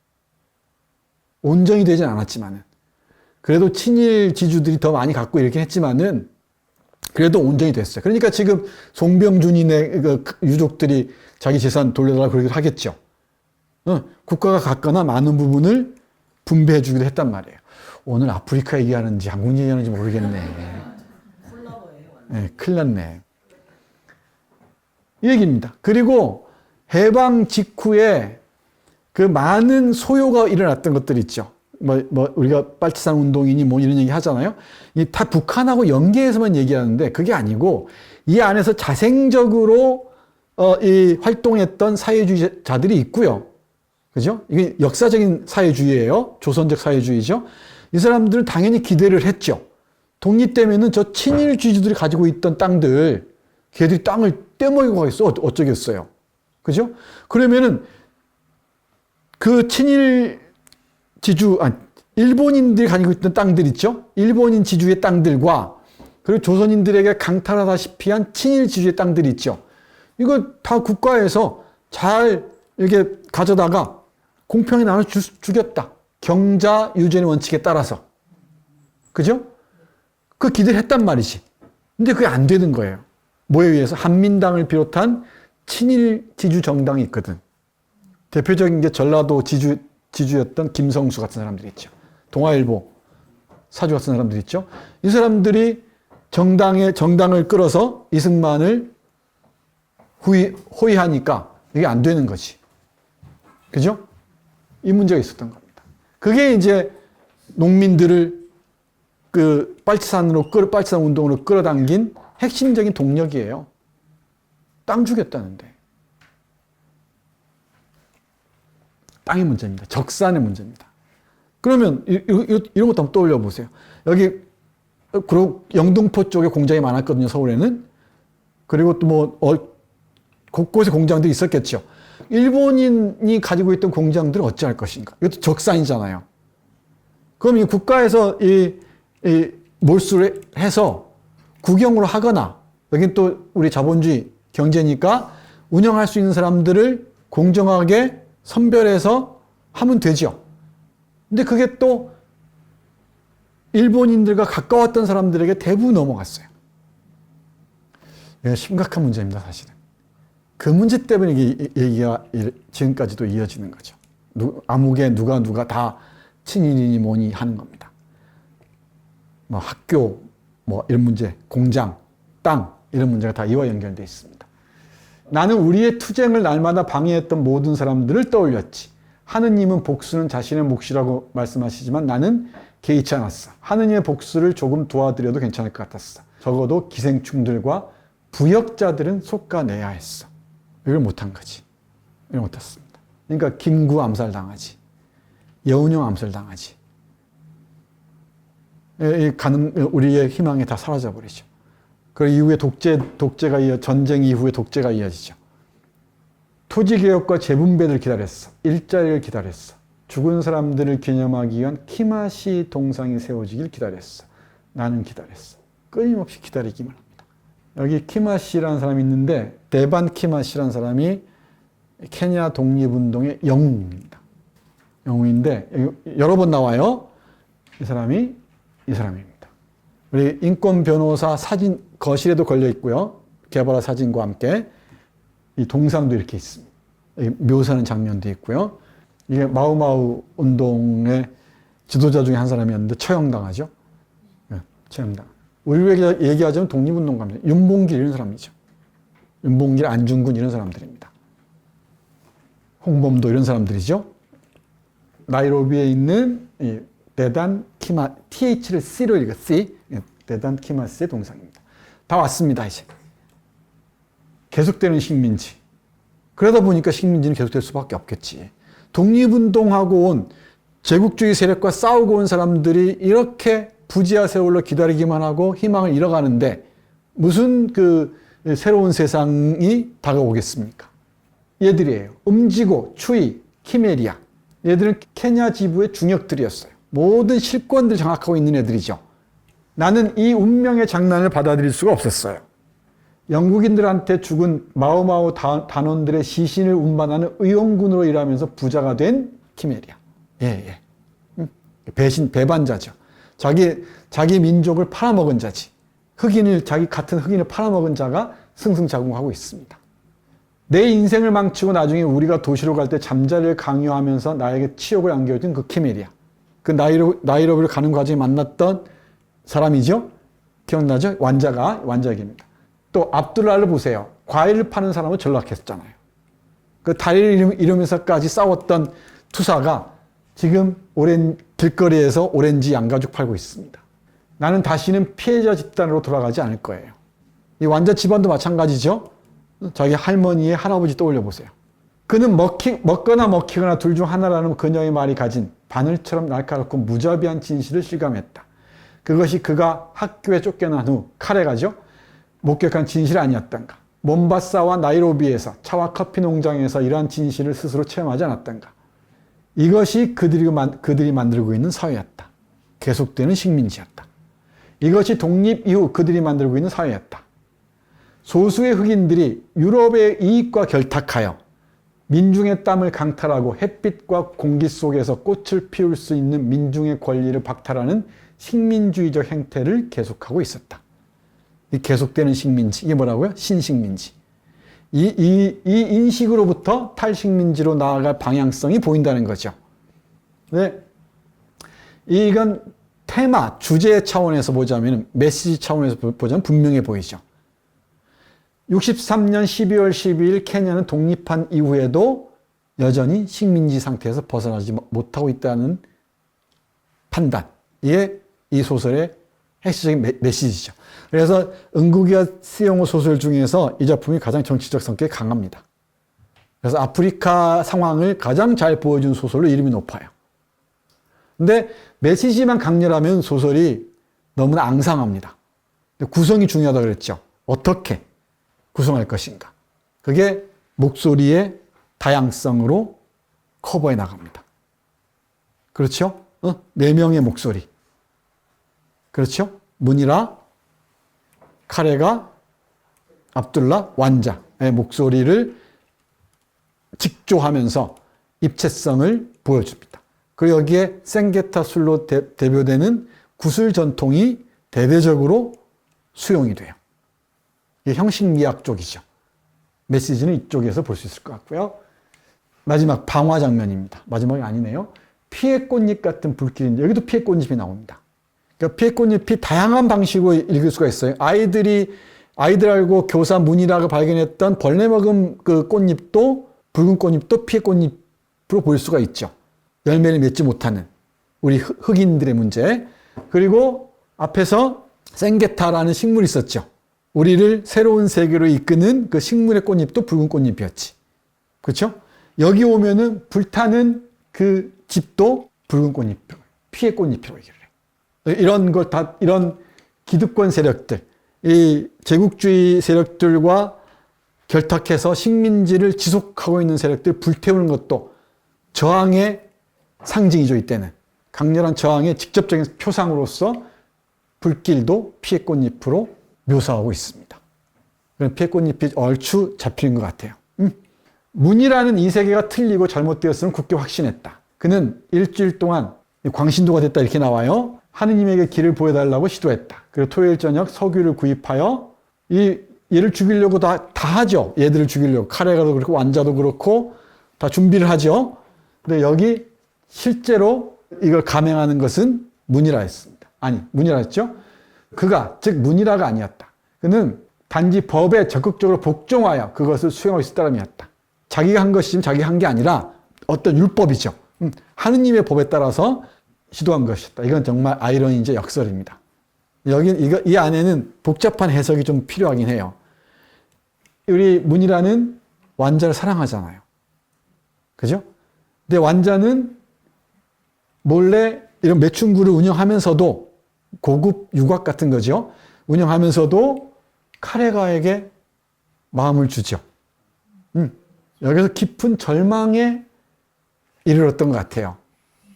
A: 온전히 되진 않았지만은 그래도 친일 지주들이 더 많이 갖고 이렇게 했지만은 그래도 온전히 됐어요. 그러니까 지금 송병준이네 그 유족들이 자기 재산 돌려달라고 그러기도 하겠죠. 국가가 갖거나 많은 부분을 분배해 주기도 했단 말이에요. 오늘 아프리카 얘기하는지 한국 얘기하는지 모르겠네. 네, 큰일 났네. 이 얘기입니다. 그리고 해방 직후에 그 많은 소요가 일어났던 것들 있죠. 우리가 빨치산 운동이니 뭐 이런 얘기 하잖아요. 이 다 북한하고 연계해서만 얘기하는데 그게 아니고 이 안에서 자생적으로 이 활동했던 사회주의자들이 있고요. 그죠? 이게 역사적인 사회주의예요. 조선적 사회주의죠. 이 사람들은 당연히 기대를 했죠. 독립되면은 저 친일주의자들이 가지고 있던 땅들, 걔들이 땅을 떼먹이고 가겠어. 어쩌겠어요. 그죠? 그러면은 그 일본인들이 가지고 있던 땅들 있죠? 일본인 지주의 땅들과 그리고 조선인들에게 강탈하다시피 한 친일 지주의 땅들이 있죠. 이거 다 국가에서 잘 이렇게 가져다가 공평히 나눠 주겠다. 경자 유전의 원칙에 따라서. 그죠? 그 기대를 했단 말이지. 근데 그게 안 되는 거예요. 뭐에 의해서? 한민당을 비롯한 친일 지주 정당이 있거든. 대표적인 게 전라도 지주였던 김성수 같은 사람들이 있죠. 동아일보 사주 같은 사람들이 있죠. 이 사람들이 정당을 끌어서 이승만을 호위하니까 이게 안 되는 거지. 그죠? 이 문제가 있었던 겁니다. 그게 이제 농민들을 그 빨치산 운동으로 끌어당긴 핵심적인 동력이에요. 땅 주겠다는데. 땅의 문제입니다. 적산의 문제입니다. 그러면 이런 것도 한번 떠올려 보세요. 여기 영등포 쪽에 공장이 많았거든요. 서울에는. 그리고 또 곳곳에 공장들이 있었겠죠. 일본인이 가지고 있던 공장들은 어찌할 것인가. 이것도 적산이잖아요. 그럼 이 국가에서 이 몰수를 해서 국영으로 하거나, 여긴 또 우리 자본주의 경제니까 운영할 수 있는 사람들을 공정하게 선별해서 하면 되죠. 근데 그게 또 일본인들과 가까웠던 사람들에게 대부분 넘어갔어요. 이게 심각한 문제입니다, 사실은. 그 문제 때문에 이게 얘기가 지금까지도 이어지는 거죠. 아무개 누가 다 친일이니 뭐니 하는 겁니다. 학교, 이런 문제, 공장, 땅, 이런 문제가 다 이와 연결되어 있습니다. 나는 우리의 투쟁을 날마다 방해했던 모든 사람들을 떠올렸지. 하느님은 복수는 자신의 몫이라고 말씀하시지만 나는 개의치 않았어. 하느님의 복수를 조금 도와드려도 괜찮을 것 같았어. 적어도 기생충들과 부역자들은 솎아내야 했어. 이걸 못한 거지. 이걸 못했습니다. 그러니까 김구 암살당하지. 여운형 암살당하지. 우리의 희망이 다 사라져버리죠. 그 이후에 전쟁 이후에 독재가 이어지죠. 토지개혁과 재분배를 기다렸어. 일자리를 기다렸어. 죽은 사람들을 기념하기 위한 키마시 동상이 세워지길 기다렸어. 나는 기다렸어. 끊임없이 기다리기만 합니다. 여기 키마시라는 사람이 있는데 데반 키마시라는 사람이 케냐 독립운동의 영웅입니다. 영웅인데 여러 번 나와요. 이 사람입니다. 우리 인권 변호사 사진 거실에도 걸려 있고요. 개발화 사진과 함께 이 동상도 이렇게 있습니다. 묘사하는 장면도 있고요. 이게 마오마오 운동의 지도자 중에 한 사람이었는데 처형당하죠. 처형당. 우리가 얘기하자면 독립운동가입니다. 윤봉길 이런 사람이죠. 윤봉길, 안중근 이런 사람들입니다. 홍범도 이런 사람들이죠. 나이로비에 있는 이 데단 키마, TH를 C로 읽어, C. 데단 키마스의 동상입니다. 다 왔습니다, 이제. 계속되는 식민지. 그러다 보니까 식민지는 계속될 수밖에 없겠지. 독립운동하고 온 제국주의 세력과 싸우고 온 사람들이 이렇게 부지하 세월로 기다리기만 하고 희망을 잃어가는데 무슨 그 새로운 세상이 다가오겠습니까? 얘들이에요. 음지고, 추이, 키메리아. 얘들은 케냐 지부의 중역들이었어요. 모든 실권들 장악하고 있는 애들이죠. 나는 이 운명의 장난을 받아들일 수가 없었어요. 영국인들한테 죽은 마오마오 단원들의 시신을 운반하는 의용군으로 일하면서 부자가 된 키메리아. 배반자죠. 자기 민족을 팔아먹은 자지. 자기 같은 흑인을 팔아먹은 자가 승승장구하고 있습니다. 내 인생을 망치고 나중에 우리가 도시로 갈 때 잠자리를 강요하면서 나에게 치욕을 안겨준 그 키메리아. 그 나이로비를 가는 과정에 만났던 사람이죠. 기억나죠? 완자입니다. 또 압둘라를 보세요. 과일을 파는 사람은 전락했잖아요. 그 다리를 잃으면서까지 싸웠던 투사가 지금 오랜 길거리에서 오렌지 양가죽 팔고 있습니다. 나는 다시는 피해자 집단으로 돌아가지 않을 거예요. 이 완자 집안도 마찬가지죠. 자기 할머니의 할아버지 떠올려 보세요. 그는 먹거나 먹히거나 둘 중 하나라는 그녀의 말이 가진 바늘처럼 날카롭고 무자비한 진실을 실감했다. 그것이 그가 학교에 쫓겨난 후 카레가죠. 목격한 진실이 아니었던가. 몬바사와 나이로비에서 차와 커피 농장에서 이러한 진실을 스스로 체험하지 않았던가. 이것이 그들이 만들고 있는 사회였다. 계속되는 식민지였다. 이것이 독립 이후 그들이 만들고 있는 사회였다. 소수의 흑인들이 유럽의 이익과 결탁하여 민중의 땀을 강탈하고 햇빛과 공기 속에서 꽃을 피울 수 있는 민중의 권리를 박탈하는 식민주의적 행태를 계속하고 있었다. 이 계속되는 식민지, 이게 뭐라고요? 신식민지. 이 인식으로부터 탈식민지로 나아갈 방향성이 보인다는 거죠. 네. 이건 테마, 주제 차원에서 보자면, 메시지 차원에서 보자면 분명해 보이죠. 63년 12월 12일 케냐는 독립한 이후에도 여전히 식민지 상태에서 벗어나지 못하고 있다는 판단. 이게 이 소설의 핵심적인 메시지죠. 그래서 은국이와 스영호 소설 중에서 이 작품이 가장 정치적 성격이 강합니다. 그래서 아프리카 상황을 가장 잘 보여준 소설로 이름이 높아요. 근데 메시지만 강렬하면 소설이 너무나 앙상합니다. 구성이 중요하다고 그랬죠. 어떻게 구성할 것인가. 그게 목소리의 다양성으로 커버해 나갑니다. 그렇죠? 4명의 목소리. 그렇죠? 문이라, 카레가, 압둘라, 완자의 목소리를 직조하면서 입체성을 보여줍니다. 그리고 여기에 생게타 술로 대표되는 구슬 전통이 대대적으로 수용이 돼요. 이게 형식미학 쪽이죠. 메시지는 이쪽에서 볼 수 있을 것 같고요. 마지막 방화 장면입니다. 마지막이 아니네요. 피해 꽃잎 같은 불길인데 여기도 피해 꽃잎이 나옵니다. 그러니까 피해 꽃잎이 다양한 방식으로 읽을 수가 있어요. 아이들하고 교사 문이라고 발견했던 벌레 먹은 그 꽃잎도 붉은 꽃잎도 피해 꽃잎으로 볼 수가 있죠. 열매를 맺지 못하는 우리 흑인들의 문제. 그리고 앞에서 생게타라는 식물이 있었죠. 우리를 새로운 세계로 이끄는 그 식물의 꽃잎도 붉은 꽃잎이었지. 그렇죠? 여기 오면은 불타는 그 집도 붉은 꽃잎, 피해 꽃잎이라고 얘기를 해요. 이런 기득권 세력들, 이 제국주의 세력들과 결탁해서 식민지를 지속하고 있는 세력들 불태우는 것도 저항의 상징이죠, 이때는. 강렬한 저항의 직접적인 표상으로서 불길도 피해 꽃잎으로 묘사하고 있습니다. 그럼 피해 꽃잎이 얼추 잡히는 것 같아요. 문이라는 이 세계가 틀리고 잘못되었음을 굳게 확신했다. 그는 일주일 동안 광신도가 됐다 이렇게 나와요. 하느님에게 길을 보여달라고 시도했다. 그리고 토요일 저녁 석유를 구입하여 얘를 죽이려고 다 하죠. 얘들을 죽이려고. 카레가도 그렇고 완자도 그렇고 다 준비를 하죠. 근데 여기 실제로 이걸 감행하는 것은 문이라 했습니다. 아니, 문이라 했죠. 그가, 즉 문이라가 아니었다. 그는 단지 법에 적극적으로 복종하여 그것을 수행하고 있을 사람이었다. 자기가 한 것이지만 자기가 한 게 아니라 어떤 율법이죠. 하느님의 법에 따라서 시도한 것이었다. 이건 정말 아이러니이자 역설입니다. 이 안에는 복잡한 해석이 좀 필요하긴 해요. 우리 문이라는 완자를 사랑하잖아요. 그죠? 근데 완자는 몰래 이런 매춘구를 운영하면서도 고급 유곽 같은 거죠. 운영하면서도 카레가에게 마음을 주죠. 여기서 깊은 절망에 이르렀던 것 같아요.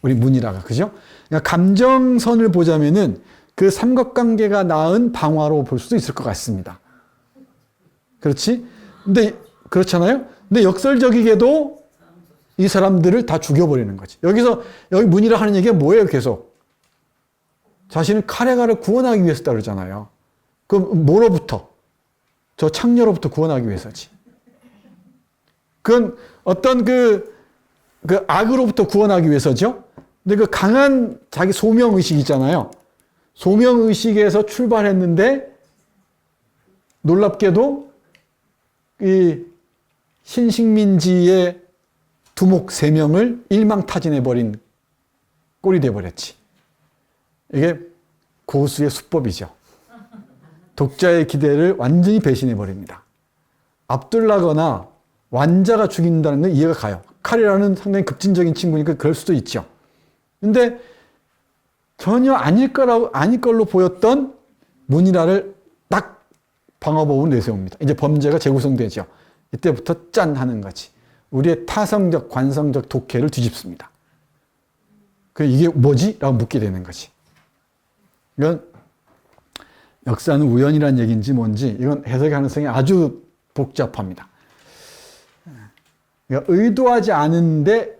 A: 우리 문이라가. 그죠? 그러니까 감정선을 보자면은 그 삼각관계가 낳은 방화로 볼 수도 있을 것 같습니다. 그렇지? 근데, 그렇잖아요? 근데 역설적이게도 이 사람들을 다 죽여버리는 거지. 여기 문이라 하는 얘기가 뭐예요, 계속? 자신은 카레가를 구원하기 위해서다 그러잖아요. 그럼 뭐로부터? 저 창녀로부터 구원하기 위해서지. 그건 어떤 그 악으로부터 구원하기 위해서죠. 근데 그 강한 자기 소명의식 있잖아요. 소명의식에서 출발했는데 놀랍게도 이 신식민지의 두목 3명을 일망타진해버린 꼴이 돼버렸지. 이게 고수의 수법이죠. 독자의 기대를 완전히 배신해버립니다. 압둘라거나 완자가 죽인다는 건 이해가 가요. 칼이라는 상당히 급진적인 친구니까 그럴 수도 있죠. 근데 전혀 아닐 걸로 보였던 문이라를 딱 방어법으로 내세웁니다. 이제 범죄가 재구성되죠. 이때부터 짠 하는 거지. 우리의 타성적, 관성적 독해를 뒤집습니다. 이게 뭐지? 라고 묻게 되는 거지. 이건 역사는 우연이란 얘기인지 뭔지 이건 해석의 가능성이 아주 복잡합니다. 그러니까 의도하지 않은데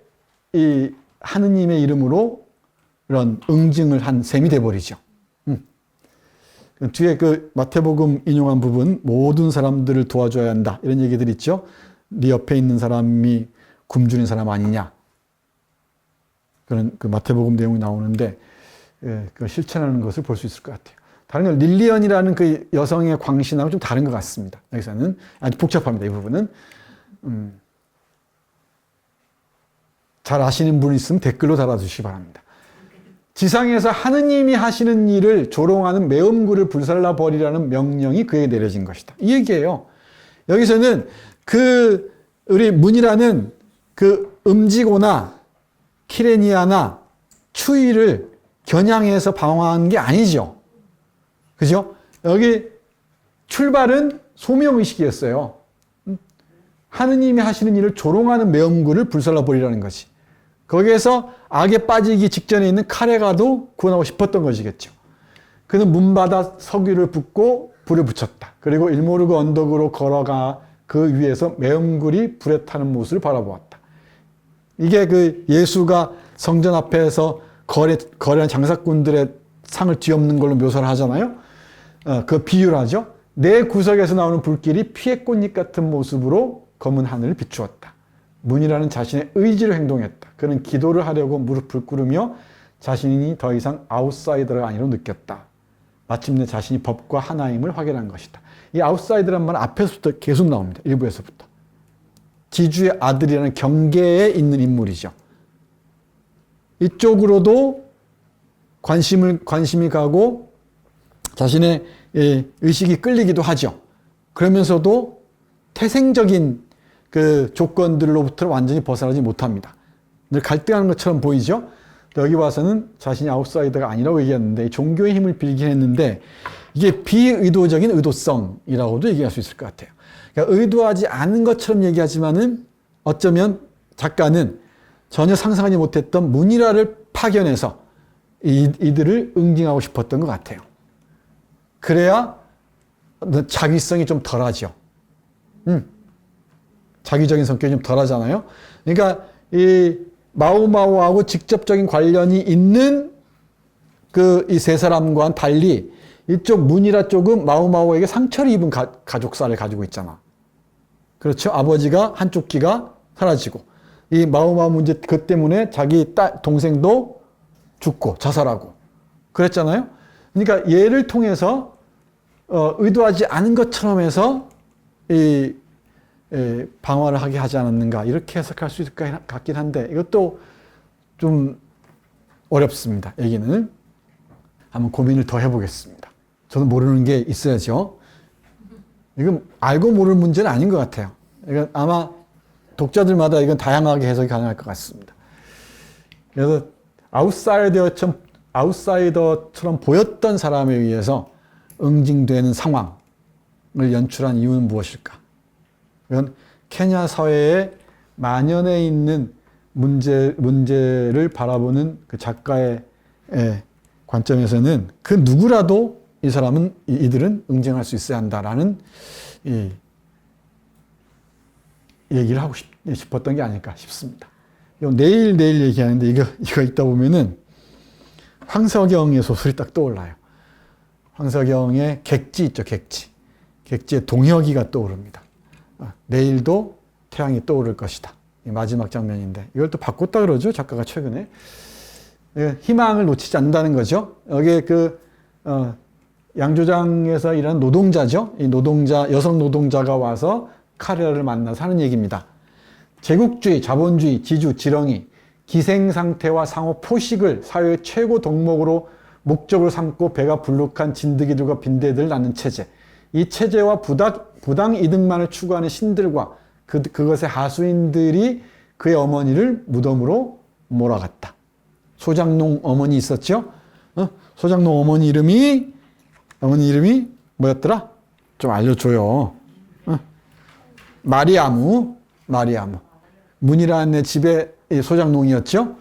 A: 이 하느님의 이름으로 이런 응징을 한 셈이 돼버리죠. 뒤에 그 마태복음 인용한 부분, 모든 사람들을 도와줘야 한다 이런 얘기들 있죠. 네 옆에 있는 사람이 굶주린 사람 아니냐, 그런 그 마태복음 내용이 나오는데 그걸 실천하는 것을 볼 수 있을 것 같아요. 다른 건 릴리언이라는 그 여성의 광신하고 좀 다른 것 같습니다. 여기서는 아주 복잡합니다. 이 부분은 잘 아시는 분 있으면 댓글로 달아주시기 바랍니다. 지상에서 하느님이 하시는 일을 조롱하는 매음구를 불살라 버리라는 명령이 그에게 내려진 것이다. 이 얘기예요. 여기서는 우리 문이라는 그 음지고나 키레니아나 추위를 겨냥해서 방황한 게 아니죠. 그죠? 여기 출발은 소명의식이었어요. 하느님이 하시는 일을 조롱하는 매음구를 불살라 버리라는 것이. 거기에서 악에 빠지기 직전에 있는 카레가도 구원하고 싶었던 것이겠죠. 그는 문바다 석유를 붓고 불을 붙였다. 그리고 일모르그 언덕으로 걸어가 그 위에서 매음굴이 불에 타는 모습을 바라보았다. 이게 그 예수가 성전 앞에서 거래한 장사꾼들의 상을 뒤엎는 걸로 묘사를 하잖아요. 그 비유를 하죠. 내 구석에서 나오는 불길이 피의 꽃잎 같은 모습으로 검은 하늘을 비추었다. 문이라는 자신의 의지로 행동했다. 그는 기도를 하려고 무릎을 꿇으며 자신이 더 이상 아웃사이더가 아니로 느꼈다. 마침내 자신이 법과 하나임을 확인한 것이다. 이 아웃사이더란 말은 앞에서부터 계속 나옵니다. 일부에서부터. 지주의 아들이라는 경계에 있는 인물이죠. 이쪽으로도 관심이 가고 자신의 의식이 끌리기도 하죠. 그러면서도 태생적인 그 조건들로부터 완전히 벗어나지 못합니다. 늘 갈등하는 것처럼 보이죠? 여기 와서는 자신이 아웃사이더가 아니라고 얘기했는데 종교의 힘을 빌긴 했는데 이게 비의도적인 의도성이라고도 얘기할 수 있을 것 같아요. 그러니까 의도하지 않은 것처럼 얘기하지만은 어쩌면 작가는 전혀 상상하지 못했던 문이라를 파견해서 이들을 응징하고 싶었던 것 같아요. 그래야 자기성이 좀 덜하죠. 자기적인 성격이 좀 덜하잖아요. 그러니까 이 마오마오하고 직접적인 관련이 있는 이 세 사람과는 달리 이쪽 문이라 쪽은 마오마오에게 상처를 입은 가족사를 가지고 있잖아. 그렇죠? 아버지가 한쪽 귀가 사라지고 이 마오마오 문제 그 때문에 자기 동생도 죽고 자살하고 그랬잖아요. 그러니까 얘를 통해서 의도하지 않은 것처럼 해서 방어를 하게 하지 않았는가 이렇게 해석할 수 있을 것 같긴 한데 이것도 좀 어렵습니다. 얘기는 한번 고민을 더 해보겠습니다. 저는 모르는 게 있어야죠. 이건 알고 모를 문제는 아닌 것 같아요. 이건 아마 독자들마다 이건 다양하게 해석이 가능할 것 같습니다. 그래서 아웃사이더처럼 보였던 사람에 의해서 응징되는 상황을 연출한 이유는 무엇일까? 이건 케냐 사회에 만연해 있는 문제를 바라보는 그 작가의 관점에서는 그 누구라도 이들은 응징할 수 있어야 한다라는 얘기를 하고 싶었던 게 아닐까 싶습니다. 내일 얘기하는데 이거 읽다 보면은 황석영의 소설이 딱 떠올라요. 황석영의 객지 있죠, 객지. 객지의 동혁이가 떠오릅니다. 내일도 태양이 떠오를 것이다. 마지막 장면인데 이걸 또 바꿨다 그러죠, 작가가 최근에. 희망을 놓치지 않는다는 거죠. 여기에 양조장에서 일하는 노동자죠. 이 여성 노동자가 와서 카레라를 만나서 하는 얘기입니다. 제국주의, 자본주의, 지주, 지렁이, 기생 상태와 상호 포식을 사회의 최고 덕목으로 목적으로 삼고 배가 불룩한 진드기들과 빈대들을 낳는 체제. 이 체제와 부당 이득만을 추구하는 신들과 그것의 하수인들이 그의 어머니를 무덤으로 몰아갔다. 소장농 어머니 있었죠? 소장농 어머니 이름이 뭐였더라? 좀 알려줘요. 마리아무. 문이라는 집의 소장농이었죠?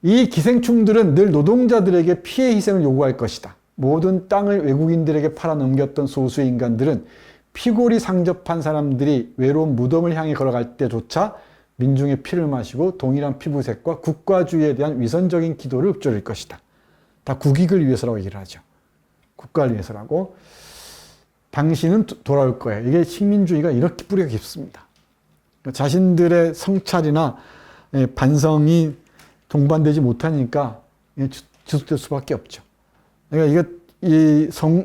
A: 이 기생충들은 늘 노동자들에게 피해 희생을 요구할 것이다. 모든 땅을 외국인들에게 팔아넘겼던 소수의 인간들은 피골이 상접한 사람들이 외로운 무덤을 향해 걸어갈 때조차 민중의 피를 마시고 동일한 피부색과 국가주의에 대한 위선적인 기도를 읊조릴 것이다. 다 국익을 위해서라고 얘기를 하죠. 국가를 위해서라고. 당신은 돌아올 거예요. 이게 식민주의가 이렇게 뿌리가 깊습니다. 자신들의 성찰이나 반성이 동반되지 못하니까 지속될 수밖에 없죠. 그러니까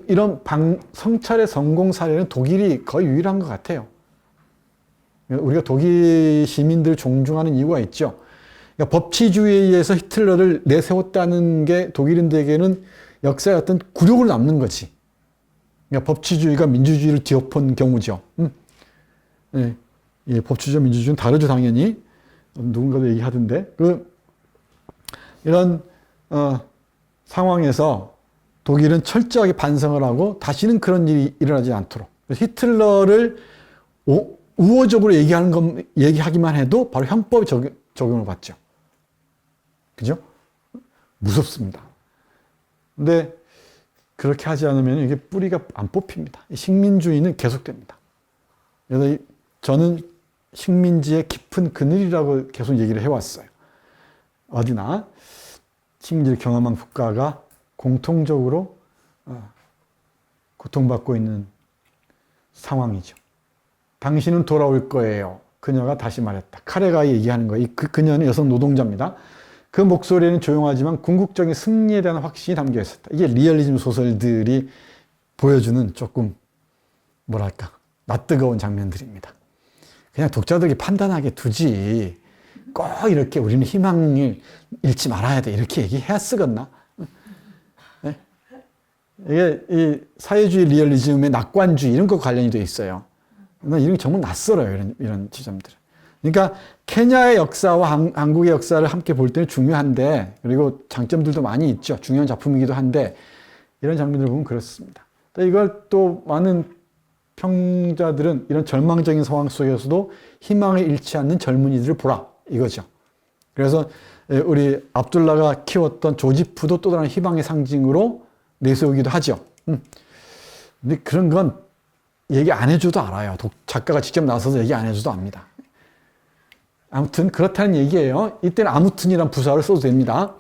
A: 이런 성찰의 성공 사례는 독일이 거의 유일한 것 같아요. 우리가 독일 시민들을 존중하는 이유가 있죠. 그러니까 법치주의에 의해서 히틀러를 내세웠다는 게 독일인들에게는 역사의 어떤 굴욕으로 남는 거지. 그러니까 법치주의가 민주주의를 뒤엎은 경우죠. 법치주의와 민주주의는 다르죠, 당연히. 누군가도 얘기하던데. 이런 상황에서 독일은 철저하게 반성을 하고 다시는 그런 일이 일어나지 않도록. 히틀러를 우호적으로 얘기하기만 해도 바로 형법이 적용을 받죠. 그죠? 무섭습니다. 근데 그렇게 하지 않으면 이게 뿌리가 안 뽑힙니다. 식민주의는 계속됩니다. 그래서 저는 식민지의 깊은 그늘이라고 계속 얘기를 해왔어요. 어디나 식민지를 경험한 국가가 공통적으로 고통받고 있는 상황이죠. 당신은 돌아올 거예요. 그녀가 다시 말했다. 카레가 얘기하는 거예요. 그녀는 여성 노동자입니다. 그 목소리는 조용하지만 궁극적인 승리에 대한 확신이 담겨 있었다. 이게 리얼리즘 소설들이 보여주는 조금 뭐랄까 낯뜨거운 장면들입니다. 그냥 독자들이 판단하게 두지 꼭 이렇게 우리는 희망을 잃지 말아야 돼 이렇게 얘기해야 쓰겠나? 네? 이게 이 사회주의 리얼리즘의 낙관주의 이런 거 관련이 돼 있어요. 이런 게 정말 낯설어요. 이런 지점들은. 그러니까 케냐의 역사와 한국의 역사를 함께 볼 때는 중요한데 그리고 장점들도 많이 있죠. 중요한 작품이기도 한데 이런 장면들을 보면 그렇습니다. 이걸 또 많은 평자들은 이런 절망적인 상황 속에서도 희망을 잃지 않는 젊은이들을 보라 이거죠. 그래서 우리 압둘라가 키웠던 조지프도 또 다른 희망의 상징으로 내세우기도 하죠. 근데 그런 건 얘기 안 해줘도 알아요. 작가가 직접 나서서 얘기 안 해줘도 압니다. 아무튼 그렇다는 얘기예요. 이때는 아무튼이란 부사를 써도 됩니다.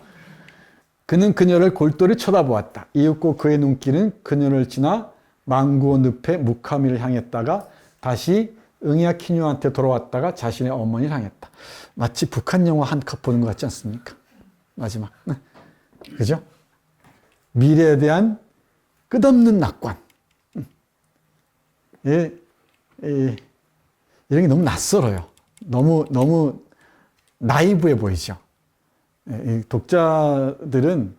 A: 그는 그녀를 골똘히 쳐다보았다. 이윽고 그의 눈길은 그녀를 지나 망구어 늪의 무카미를 향했다가 다시 응이야 키뉴한테 돌아왔다가 자신의 어머니를 향했다. 마치 북한 영화 한 컷 보는 것 같지 않습니까? 마지막. 그죠? 미래에 대한 끝없는 낙관. 이런 게 너무 낯설어요. 너무 나이브해 보이죠. 독자들은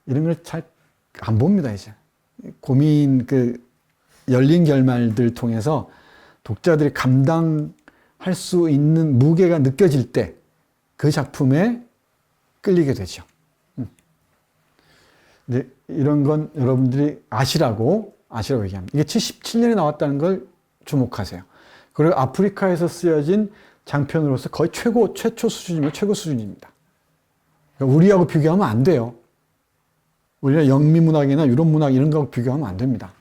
A: 이런 걸 잘 안 봅니다, 이제. 열린 결말들 통해서 독자들이 감당할 수 있는 무게가 느껴질 때 그 작품에 끌리게 되죠. 근데 이런 건 여러분들이 아시라고 얘기합니다. 이게 77년에 나왔다는 걸 주목하세요. 그리고 아프리카에서 쓰여진 장편으로서 거의 최초 수준이면 최고 수준입니다. 그러니까 우리하고 비교하면 안 돼요. 우리가 영미 문학이나 유럽 문학 이런 거하고 비교하면 안 됩니다.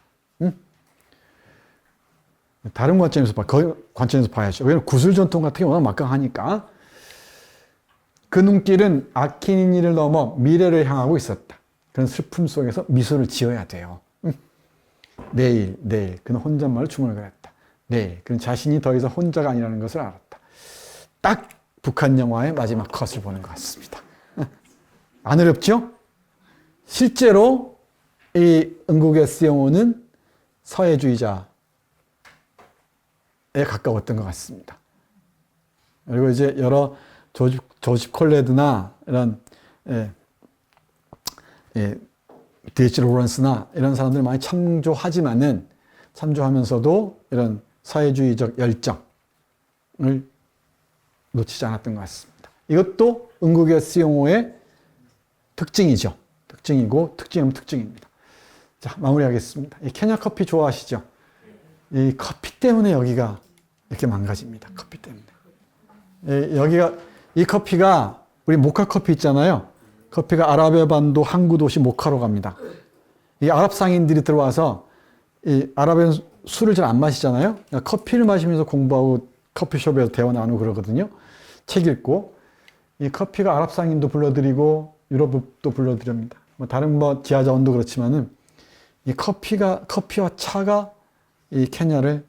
A: 다른 관점에서 봐야죠. 왜냐하면 구술 전통 같은 게 워낙 막강하니까. 그 눈길은 아키니니를 넘어 미래를 향하고 있었다. 그런 슬픔 속에서 미소를 지어야 돼요. 내일. 그는 혼잣말로 주문을 그랬다. 내일. 그는 자신이 더 이상 혼자가 아니라는 것을 알았다. 딱 북한 영화의 마지막 컷을 보는 것 같습니다. 안 어렵죠? 실제로 이 응국의 스영호는 서해주의자에 가까웠던 것 같습니다. 그리고 이제 여러 조지 콜레드나 이런 D.H. 로렌스나 이런 사람들 많이 참조하면서도 이런 사회주의적 열정을 놓치지 않았던 것 같습니다. 이것도 응국의 스용호의 특징이죠. 특징이고 특징은 특징입니다. 자, 마무리하겠습니다. 이 케냐 커피 좋아하시죠? 이 커피 때문에 여기가 이렇게 망가집니다. 커피 때문에. 이 커피가 우리 모카 커피 있잖아요. 커피가 아랍의 반도 항구 도시 모카로 갑니다. 이 아랍 상인들이 들어와서 이 아랍에는 술을 잘 안 마시잖아요. 그러니까 커피를 마시면서 공부하고 커피숍에서 대화 나누고 그러거든요. 책 읽고. 이 커피가 아랍 상인도 불러들이고 유럽도 불러들입니다. 다른 지하자원도 그렇지만은 이 커피와 차가 이 케냐를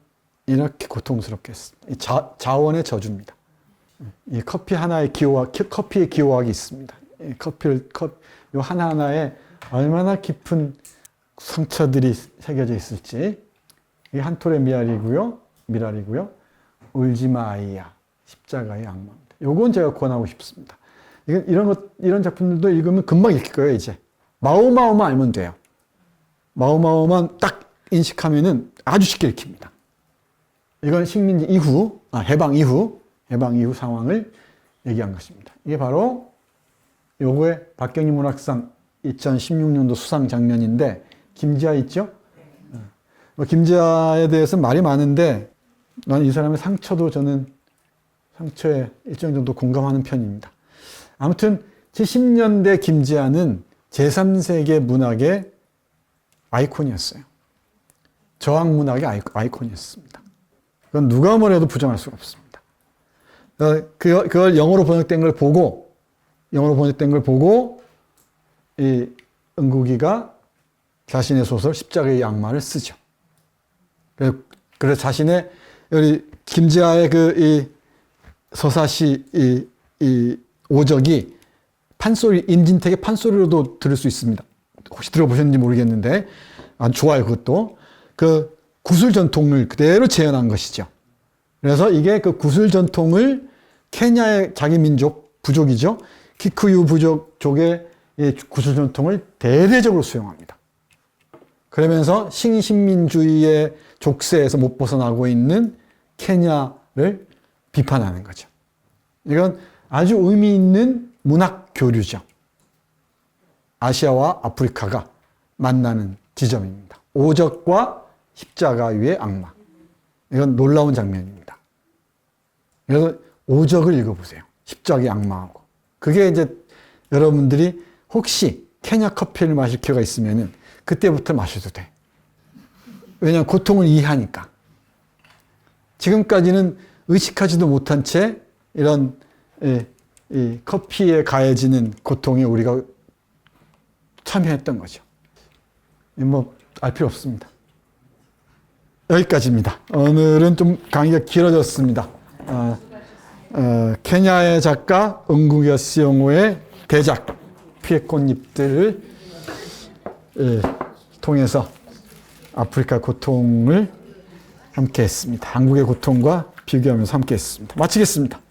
A: 이렇게 고통스럽게 했습니다. 이 자원의 저주입니다. 이 커피 하나의 커피의 기호학이 있습니다. 이 하나하나에 얼마나 깊은 상처들이 새겨져 있을지. 이 한 톨의 미랄이고요. 울지마 아이야. 십자가의 악마입니다. 요건 제가 권하고 싶습니다. 이런 작품들도 읽으면 금방 읽힐 거예요, 이제. 마오마오만 알면 돼요. 마오마오만 딱 인식하면은 아주 쉽게 읽힙니다. 이건 식민지 이후, 해방 이후 상황을 얘기한 것입니다. 이게 바로 요거의 박경리 문학상 2016년도 수상 장면인데, 김지아 있죠? 김지아에 대해서 말이 많은데, 난 이 사람의 저는 상처에 일정 정도 공감하는 편입니다. 아무튼 70년대 김지아는 제3세계 문학의 아이콘이었어요. 저항 문학의 아이콘이었습니다. 그건 누가 뭐래도 부정할 수가 없습니다. 그걸 영어로 번역된 걸 보고 이 응국이가 자신의 소설 십자가의 악마를 쓰죠. 그래서 자신의 우리 김지아의 이 서사시 이 오적이 임진택의 판소리로도 들을 수 있습니다. 혹시 들어보셨는지 모르겠는데 아주 좋아요. 그것도 그 구술 전통을 그대로 재현한 것이죠. 그래서 이게 그 구술 전통을 케냐의 자기 부족이죠. 키쿠유 부족의 구술 전통을 대대적으로 수용합니다. 그러면서 신민주의의 족쇄에서 못 벗어나고 있는 케냐를 비판하는 거죠. 이건 아주 의미 있는 문학 교류죠. 아시아와 아프리카가 만나는 지점입니다. 오적과 십자가 위의 악마. 이건 놀라운 장면입니다. 그래서 오적을 읽어보세요. 십자가의 악마하고. 그게 이제 여러분들이 혹시 케냐 커피를 마실 기회가 있으면은 그때부터 마셔도 돼. 왜냐하면 고통을 이해하니까. 지금까지는 의식하지도 못한 채 이런 이 커피에 가해지는 고통에 우리가 참여했던 거죠. 알 필요 없습니다. 여기까지입니다. 오늘은 좀 강의가 길어졌습니다. 케냐의 작가 응국의 스용호의 대작 피의 꽃잎들을 통해서 아프리카 고통을 함께 했습니다. 한국의 고통과 비교하면서 함께 했습니다. 마치겠습니다.